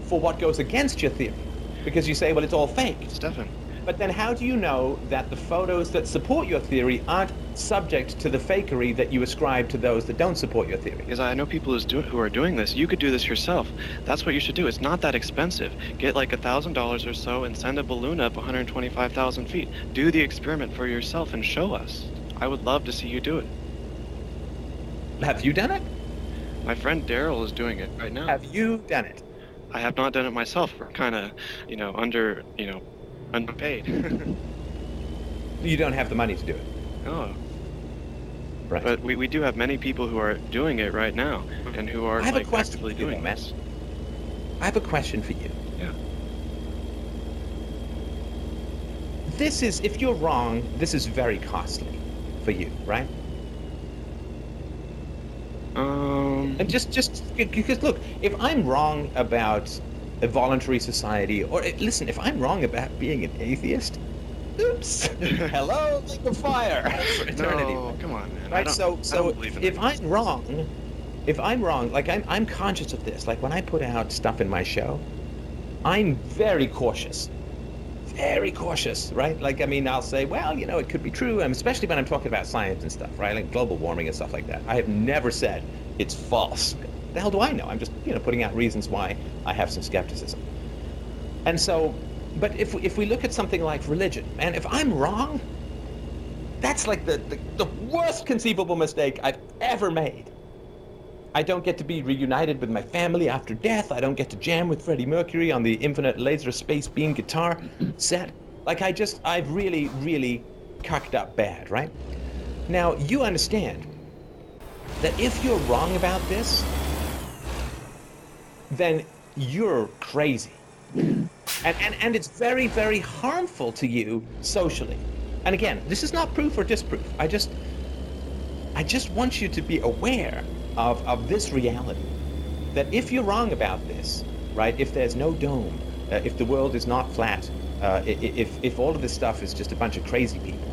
for what goes against your theory. Because you say, well, it's all fake. Stefan. But then how do you know that the photos that support your theory aren't subject to the fakery that you ascribe to those that don't support your theory? Because I know people who are doing this. You could do this yourself. That's what you should do. It's not that expensive. Get like $1,000 or so and send a balloon up 125,000 feet. Do the experiment for yourself and show us. I would love to see you do it. Have you done it? My friend Daryl is doing it right now. Have you done it? I have not done it myself. We're kind of, underpaid. You don't have the money to do it. Oh. Right. But we do have many people who are doing it right now and who are actively doing this. I have a question for you. Yeah. This is, if you're wrong, this is very costly for you, right? And just because look, if I'm wrong about a voluntary society, or listen, if I'm wrong about being an atheist, oops, hello, lake of fire for eternity. No, come on, man. Right? So if I'm wrong, like I'm conscious of this. Like when I put out stuff in my show, I'm very cautious. Very cautious, right? Like, I mean, I'll say, well, it could be true, and especially when I'm talking about science and stuff, right? Like global warming and stuff like that. I have never said it's false. The hell do I know? I'm just, putting out reasons why I have some skepticism. And so, but if we look at something like religion, and if I'm wrong, that's like the worst conceivable mistake I've ever made. I don't get to be reunited with my family after death. I don't get to jam with Freddie Mercury on the Infinite Laser Space Beam guitar set. Like I've really, really cucked up bad, right? Now, you understand that if you're wrong about this, then you're crazy. And it's very, very harmful to you socially. And again, this is not proof or disproof. I just want you to be aware of this reality, that if you're wrong about this, right, if there's no dome, if the world is not flat, if all of this stuff is just a bunch of crazy people,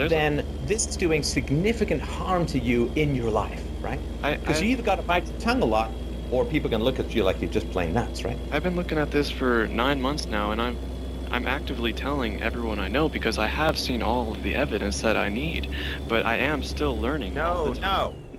then this is doing significant harm to you in your life, right? Because you either got to bite your tongue a lot, or people can look at you like you're just plain nuts, right? I've been looking at this for 9 months now, and I'm actively telling everyone I know because I have seen all of the evidence that I need, but I am still learning.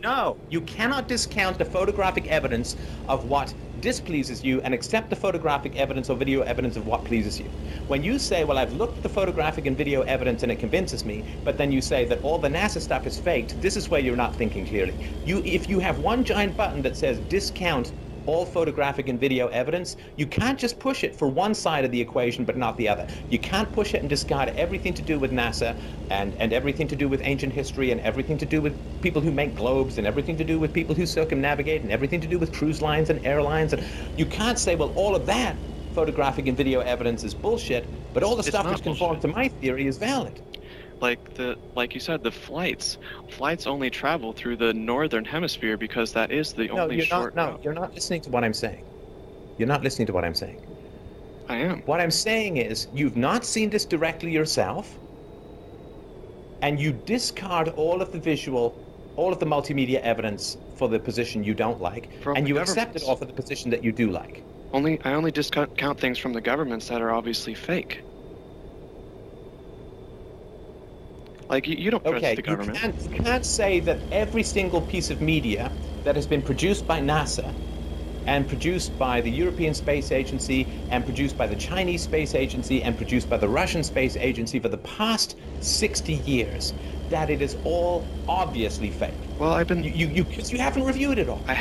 No, you cannot discount the photographic evidence of what displeases you and accept the photographic evidence or video evidence of what pleases you. When you say, well, I've looked at the photographic and video evidence and it convinces me, but then you say that all the NASA stuff is faked, this is where you're not thinking clearly. If you have one giant button that says discount all photographic and video evidence, you can't just push it for one side of the equation but not the other. You can't push it and discard everything to do with NASA and everything to do with ancient history and everything to do with people who make globes and everything to do with people who circumnavigate and everything to do with cruise lines and airlines. And you can't say, well, all of that photographic and video evidence is bullshit, but all the stuff which conforms to my theory is valid. Like you said, the flights only travel through the northern hemisphere because that is the only short route. No, you're not listening to what I'm saying. You're not listening to what I'm saying. I am. What I'm saying is you've not seen this directly yourself, and you discard all of the visual, all of the multimedia evidence for the position you don't like, and you accept it all for the position that you do like. I only discount things from the governments that are obviously fake. Like, you don't trust the government. You can't say that every single piece of media that has been produced by NASA and produced by the European Space Agency and produced by the Chinese Space Agency and produced by the Russian Space Agency for the past 60 years, that it is all obviously fake. Well, I've been... Because you haven't reviewed it all. I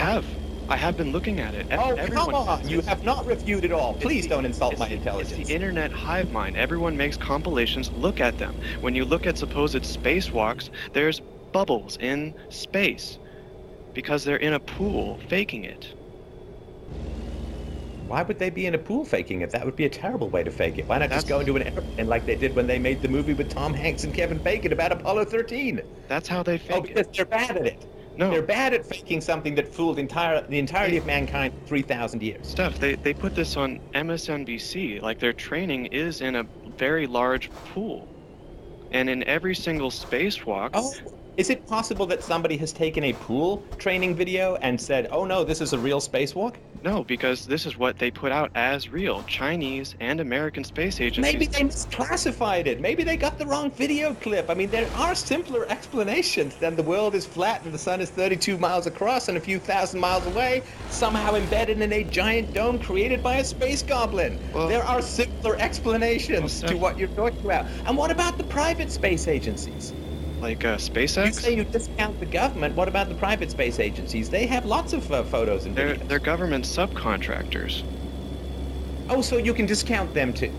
have been looking at it. Come on! You have not reviewed it all. Please don't insult my intelligence. It's the internet hive mind. Everyone makes compilations. Look at them. When you look at supposed spacewalks, there's bubbles in space because they're in a pool faking it. Why would they be in a pool faking it? That would be a terrible way to fake it. Why not just go into an airplane like they did when they made the movie with Tom Hanks and Kevin Bacon about Apollo 13? That's how they fake it. Because they're bad at it. No. They're bad at faking something that fooled the entirety of mankind for 3,000 years. Steph, they put this on MSNBC. Like, their training is in a very large pool. And in every single spacewalk... Oh, is it possible that somebody has taken a pool training video and said, oh no, this is a real spacewalk? No, because this is what they put out as real. Chinese and American space agencies. Maybe they misclassified it. Maybe they got the wrong video clip. I mean, there are simpler explanations than the world is flat and the sun is 32 miles across and a few thousand miles away, somehow embedded in a giant dome created by a space goblin. Well, there are simpler explanations to what you're talking about. And what about the private space agencies? Like You SpaceX? say you discount the government. What about the private space agencies? They have lots of photos and videos. They're government subcontractors, Oh, so you can discount them too.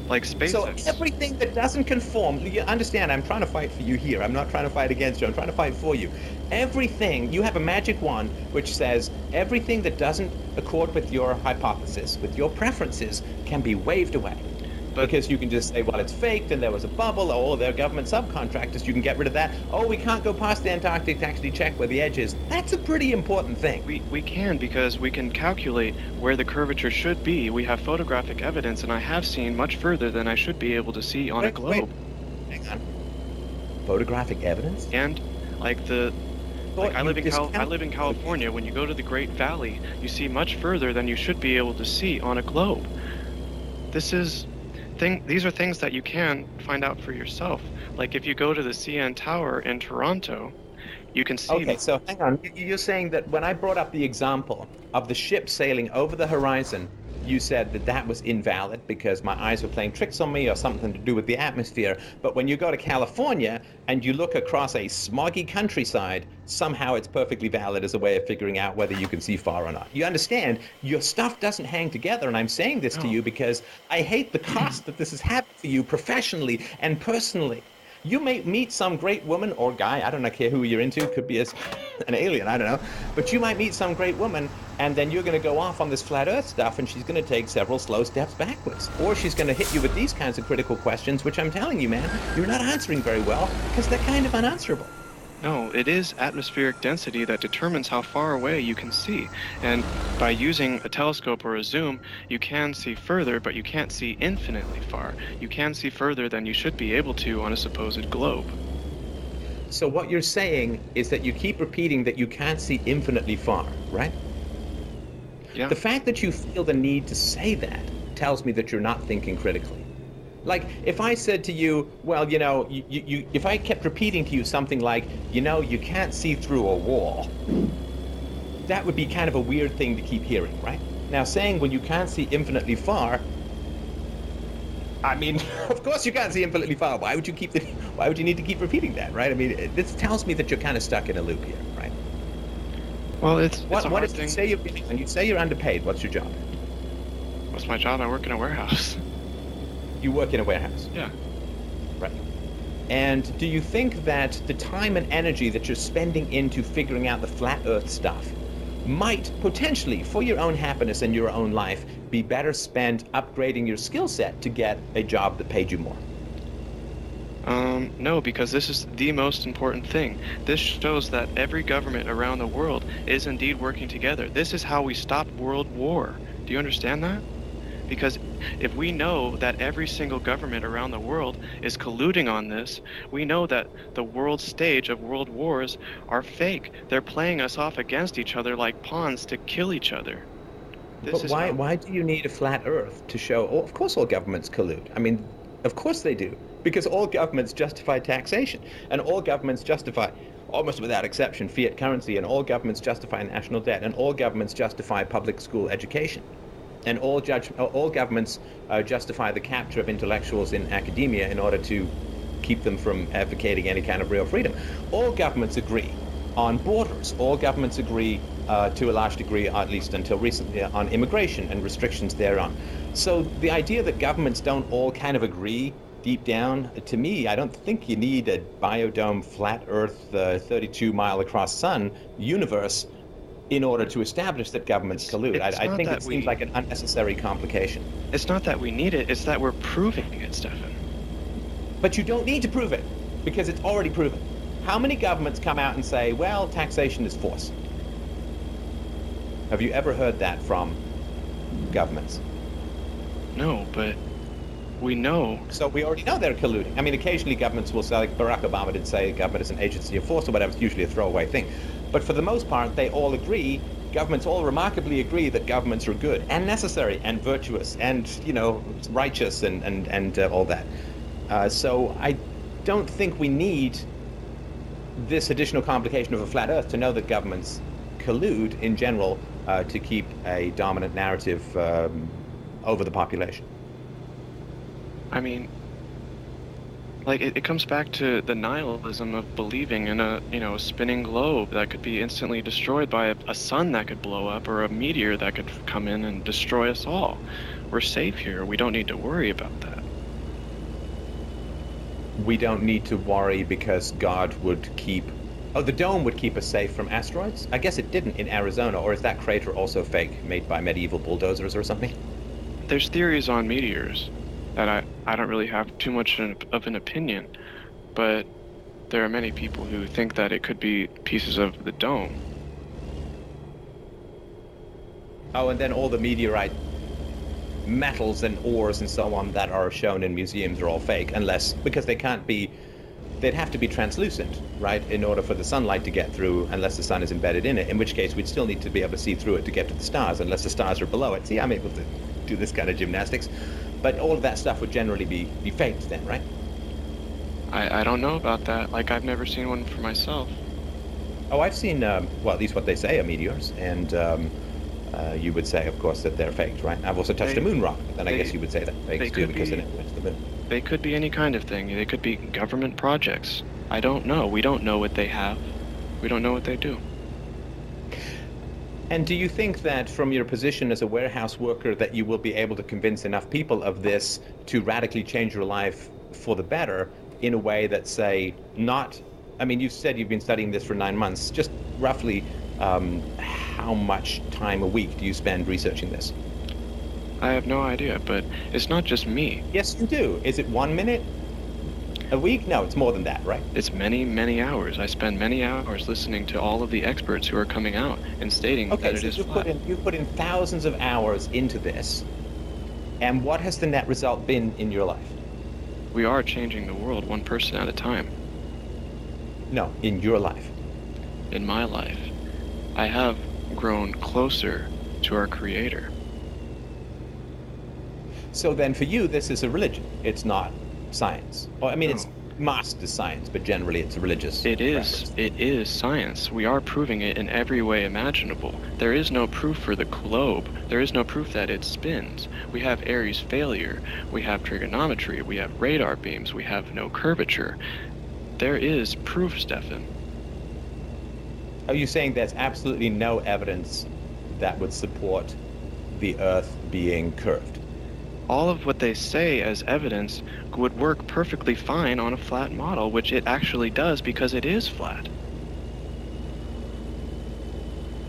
like So SpaceX. everything that doesn't conform, you understand, I'm trying to fight for you here. I'm not trying to fight against you. I'm trying to fight for you. Everything, you have a magic wand which says everything that doesn't accord with your hypothesis, with your preferences, can be waved away. But Because you can just say, well, it's faked and there was a bubble, oh, they're government subcontractors, you can get rid of that. Oh, we can't go past the Antarctic to actually check where the edge is. That's a pretty important thing. we can, because we can calculate where the curvature should be. We have photographic evidence, and I have seen much further than I should be able to see on a globe. Hang on. Photographic evidence? And like the Thought I you live in discount- I live in California. When you go to the Great Valley, you see much further than you should be able to see on a globe. These are things that you can find out for yourself. Like if you go to the CN Tower in Toronto, you can see. Okay, so hang on. You're saying that when I brought up the example of the ship sailing over the horizon, you said that that was invalid because my eyes were playing tricks on me or something to do with the atmosphere. But when you go to California and you look across a smoggy countryside, somehow it's perfectly valid as a way of figuring out whether you can see far or not. You understand? Your stuff doesn't hang together, and I'm saying this to No. you because I hate the cost that this has had for you professionally and personally. You may meet some great woman or guy, I don't care who you're into, could be an alien, I don't know. But you might meet some great woman, and then you're going to go off on this flat earth stuff, and she's going to take several slow steps backwards. Or she's going to hit you with these kinds of critical questions, which I'm telling you, man, you're not answering very well, because they're kind of unanswerable. No, it is atmospheric density that determines how far away you can see. And by using a telescope or a zoom, you can see further, but you can't see infinitely far. You can see further than you should be able to on a supposed globe. So what you're saying is that you keep repeating that you can't see infinitely far, right? Yeah. The fact that you feel the need to say that tells me that you're not thinking critically. Like, if I said to you, well, if I kept repeating to you something like, you can't see through a wall, that would be kind of a weird thing to keep hearing, right? Now, saying when you can't see infinitely far, I mean, of course you can't see infinitely far. Why would you need to keep repeating that, right? I mean, this tells me that you're kind of stuck in a loop here, right? Well, it's a What hard is thing. when you say you're underpaid, what's your job? What's my job? I work in a warehouse. You work in a warehouse. Yeah. Right. And do you think that the time and energy that you're spending into figuring out the flat earth stuff might potentially, for your own happiness and your own life, be better spent upgrading your skill set to get a job that paid you more? No, because this is the most important thing. This shows that every government around the world is indeed working together. This is how we stop World War. Do you understand that? Because if we know that every single government around the world is colluding on this, we know that the world stage of world wars are fake. They're playing us off against each other like pawns to kill each other. But why do you need a flat earth to show, of course all governments collude. I mean, of course they do. Because all governments justify taxation. And all governments justify, almost without exception, fiat currency. And all governments justify national debt. And all governments justify public school education. And all governments justify the capture of intellectuals in academia in order to keep them from advocating any kind of real freedom. All governments agree on borders. All governments agree to a large degree, at least until recently, on immigration and restrictions thereon. So the idea that governments don't all kind of agree deep down, to me, I don't think you need a biodome, flat Earth, 32-mile across sun universe in order to establish that governments collude. I think it seems like an unnecessary complication. It's not that we need it, it's that we're proving it, Stefan. But you don't need to prove it, because it's already proven. How many governments come out and say, well, taxation is force? Have you ever heard that from governments? No, but we know. So we already know they're colluding. I mean, occasionally governments will say, like Barack Obama did say, government is an agency of force or whatever. It's usually a throwaway thing. But for the most part, they all agree, governments all remarkably agree that governments are good and necessary and virtuous and, righteous and all that. So I don't think we need this additional complication of a flat earth to know that governments collude in general to keep a dominant narrative over the population. I mean, Like, it comes back to the nihilism of believing in a spinning globe that could be instantly destroyed by a sun that could blow up, or a meteor that could come in and destroy us all. We're safe here. We don't need to worry about that. We don't need to worry because God would keep... Oh, the dome would keep us safe from asteroids? I guess it didn't in Arizona, or is that crater also fake, made by medieval bulldozers or something? There's theories on meteors that I don't really have too much of an opinion, but there are many people who think that it could be pieces of the dome. Oh, and then all the meteorite metals and ores and so on that are shown in museums are all fake, because they can't be... They'd have to be translucent, right, in order for the sunlight to get through, unless the sun is embedded in it, in which case we'd still need to be able to see through it to get to the stars, unless the stars are below it. See, I'm able to do this kind of gymnastics. But all of that stuff would generally be faked then, right? I don't know about that. Like, I've never seen one for myself. Oh, I've seen, well, at least what they say are meteors, and you would say, of course, that they're faked, right? I've also touched a moon rock, then I guess you would say that fakes too, because it went to the moon. They could be any kind of thing. They could be government projects. I don't know. We don't know what they have. We don't know what they do. And do you think that from your position as a warehouse worker that you will be able to convince enough people of this to radically change your life for the better in a way that, say, not... I mean, you said you've been studying this for 9 months. Just roughly how much time a week do you spend researching this? I have no idea, but it's not just me. Yes, you do. Is it 1 minute a week? No, it's more than that, right? It's many, many hours. I spend many hours listening to all of the experts who are coming out and stating that it is flat. You've put in thousands of hours into this, and what has the net result been in your life? We are changing the world one person at a time. No, in your life. In my life, I have grown closer to our Creator. So then for you, this is a religion. It's not science. Well, I mean, No. It's masked as science, but generally it's a religious It is. practice. It is science. We are proving it in every way imaginable. There is no proof for the globe. There is no proof that it spins. We have Aries failure. We have trigonometry. We have radar beams. We have no curvature. There is proof, Stefan. Are you saying there's absolutely no evidence that would support the Earth being curved? All of what they say as evidence would work perfectly fine on a flat model, which it actually does because it is flat.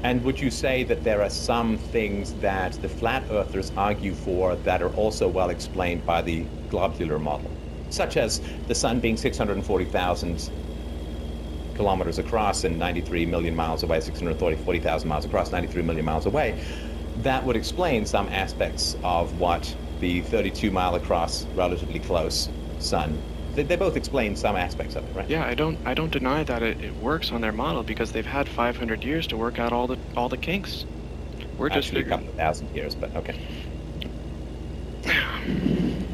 And would you say that there are some things that the flat earthers argue for that are also well explained by the globular model? Such as the sun being 640,000 kilometers across and 93 million miles away, 640,000 miles across, 93 million miles away. That would explain some aspects of what the 32 mile across, relatively close sun. They both explain some aspects of it, right? Yeah, I don't deny that it works on their model because they've had 500 years to work out all the kinks. We're just Actually, a couple of thousand years, but okay.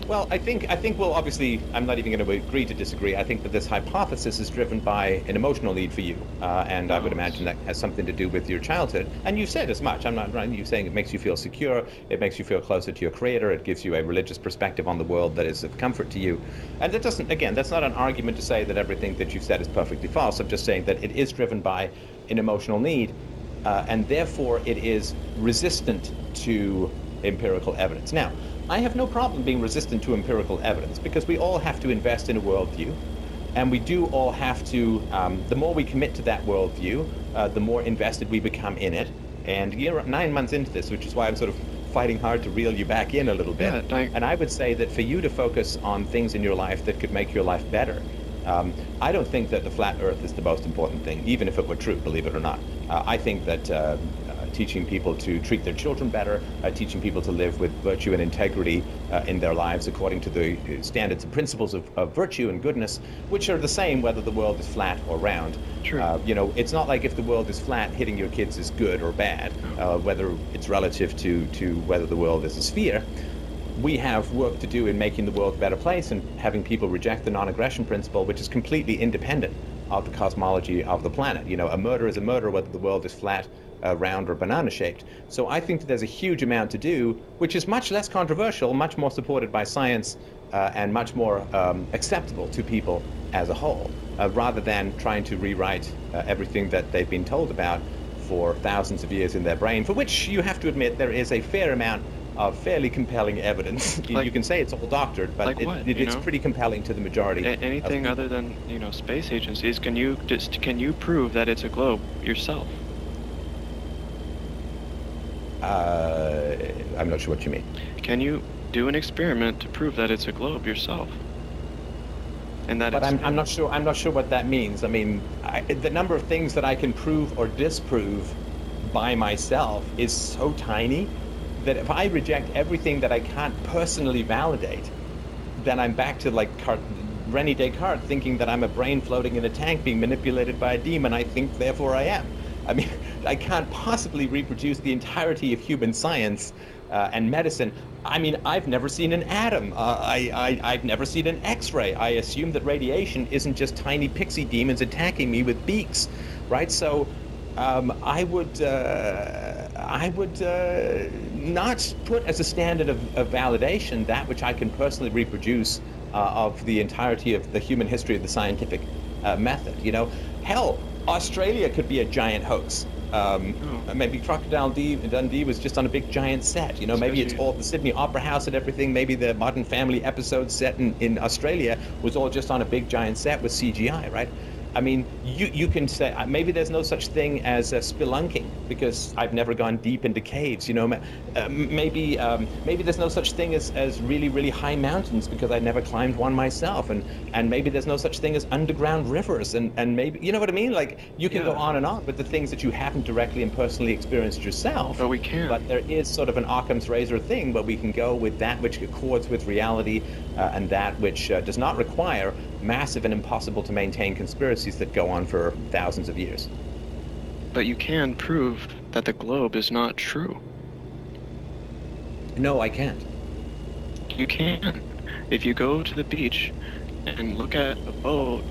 Well, I think we'll obviously, I'm not even going to agree to disagree. I think that this hypothesis is driven by an emotional need for you. And I would imagine that has something to do with your childhood. And you said as much. I'm not right. You're saying it makes you feel secure. It makes you feel closer to your creator. It gives you a religious perspective on the world that is of comfort to you. And that doesn't, again, that's not an argument to say that everything that you've said is perfectly false. I'm just saying that it is driven by an emotional need. And therefore, it is resistant to empirical evidence. Now, I have no problem being resistant to empirical evidence because we all have to invest in a worldview, and we do all have to, the more we commit to that worldview, the more invested we become in it. And you're 9 months into this, which is why I'm sort of fighting hard to reel you back in a little bit. Yeah, and I would say that for you to focus on things in your life that could make your life better, I don't think that the flat earth is the most important thing, even if it were true, believe it or not. I think that teaching people to treat their children better, teaching people to live with virtue and integrity in their lives according to the standards and principles of virtue and goodness, which are the same whether the world is flat or round. True. You know, it's not like if the world is flat, hitting your kids is good or bad, whether it's relative to whether the world is a sphere. We have work to do in making the world a better place and having people reject the non-aggression principle, which is completely independent of the cosmology of the planet. You know, a murder is a murder whether the world is flat round or banana-shaped. So I think that there's a huge amount to do, which is much less controversial, much more supported by science, and much more acceptable to people as a whole, rather than trying to rewrite everything that they've been told about for thousands of years in their brain, for which you have to admit there is a fair amount of fairly compelling evidence. You can say it's all doctored, but it's pretty compelling to the majority. Anything other than space agencies, can you prove that it's a globe yourself? I'm not sure what you mean. Can you do an experiment to prove that it's a globe yourself? And that but I'm not sure. I'm not sure what that means. I mean, the number of things that I can prove or disprove by myself is so tiny that if I reject everything that I can't personally validate, then I'm back to like René Descartes thinking that I'm a brain floating in a tank being manipulated by a demon. I think, therefore I am. I mean, I can't possibly reproduce the entirety of human science and medicine. I mean, I've never seen an atom. I've never seen an X-ray. I assume that radiation isn't just tiny pixie demons attacking me with beaks, right? So I would not put as a standard of validation that which I can personally reproduce of the entirety of the human history of the scientific method. Hell, Australia could be a giant hoax. Maybe Crocodile Dundee was just on a big giant set. Maybe it's all the Sydney Opera House and everything. Maybe the Modern Family episode set in Australia was all just on a big giant set with CGI, right? I mean, you can say maybe there's no such thing as spelunking because I've never gone deep into caves. Maybe there's no such thing as really, really high mountains because I never climbed one myself, and maybe there's no such thing as underground rivers, and maybe you know what I mean. Like you can go on and on with the things that you haven't directly and personally experienced yourself. But we can. But there is sort of an Occam's razor thing where we can go with that which accords with reality and that which does not require massive and impossible to maintain conspiracies that go on for thousands of years. But you can prove that the globe is not true. No, I can't. You can. If you go to the beach and look at a boat,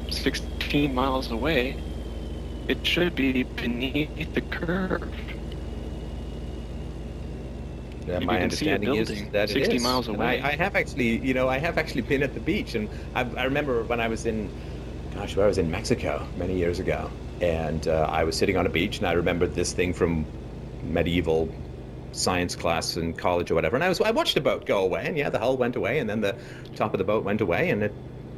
16 miles away, it should be beneath the curve. My understanding is that 60 it is. miles away. I have actually, been at the beach, and I remember when I was in Mexico many years ago, and I was sitting on a beach, and I remembered this thing from medieval science class in college or whatever, and I watched a boat go away, and the hull went away, and then the top of the boat went away, and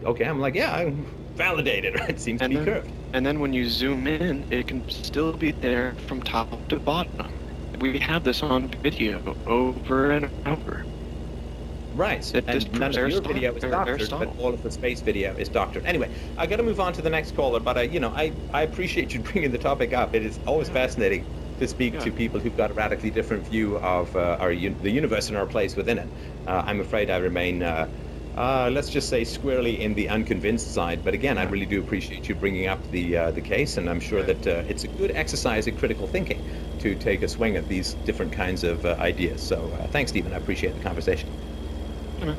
I'm like, I validated, right? It seems to be curved. And then when you zoom in, it can still be there from top to bottom. We have this on video over and over. Right, and none of your video is doctored, but all of the space video is doctored. Anyway, I got to move on to the next caller, but I appreciate you bringing the topic up. It is always fascinating to speak to people who've got a radically different view of the universe and our place within it. I'm afraid I remain, let's just say, squarely in the unconvinced side. But again, I really do appreciate you bringing up the case, and I'm sure that it's a good exercise in critical thinking to take a swing at these different kinds of ideas. So thanks, Stephen. I appreciate the conversation. Yeah, man.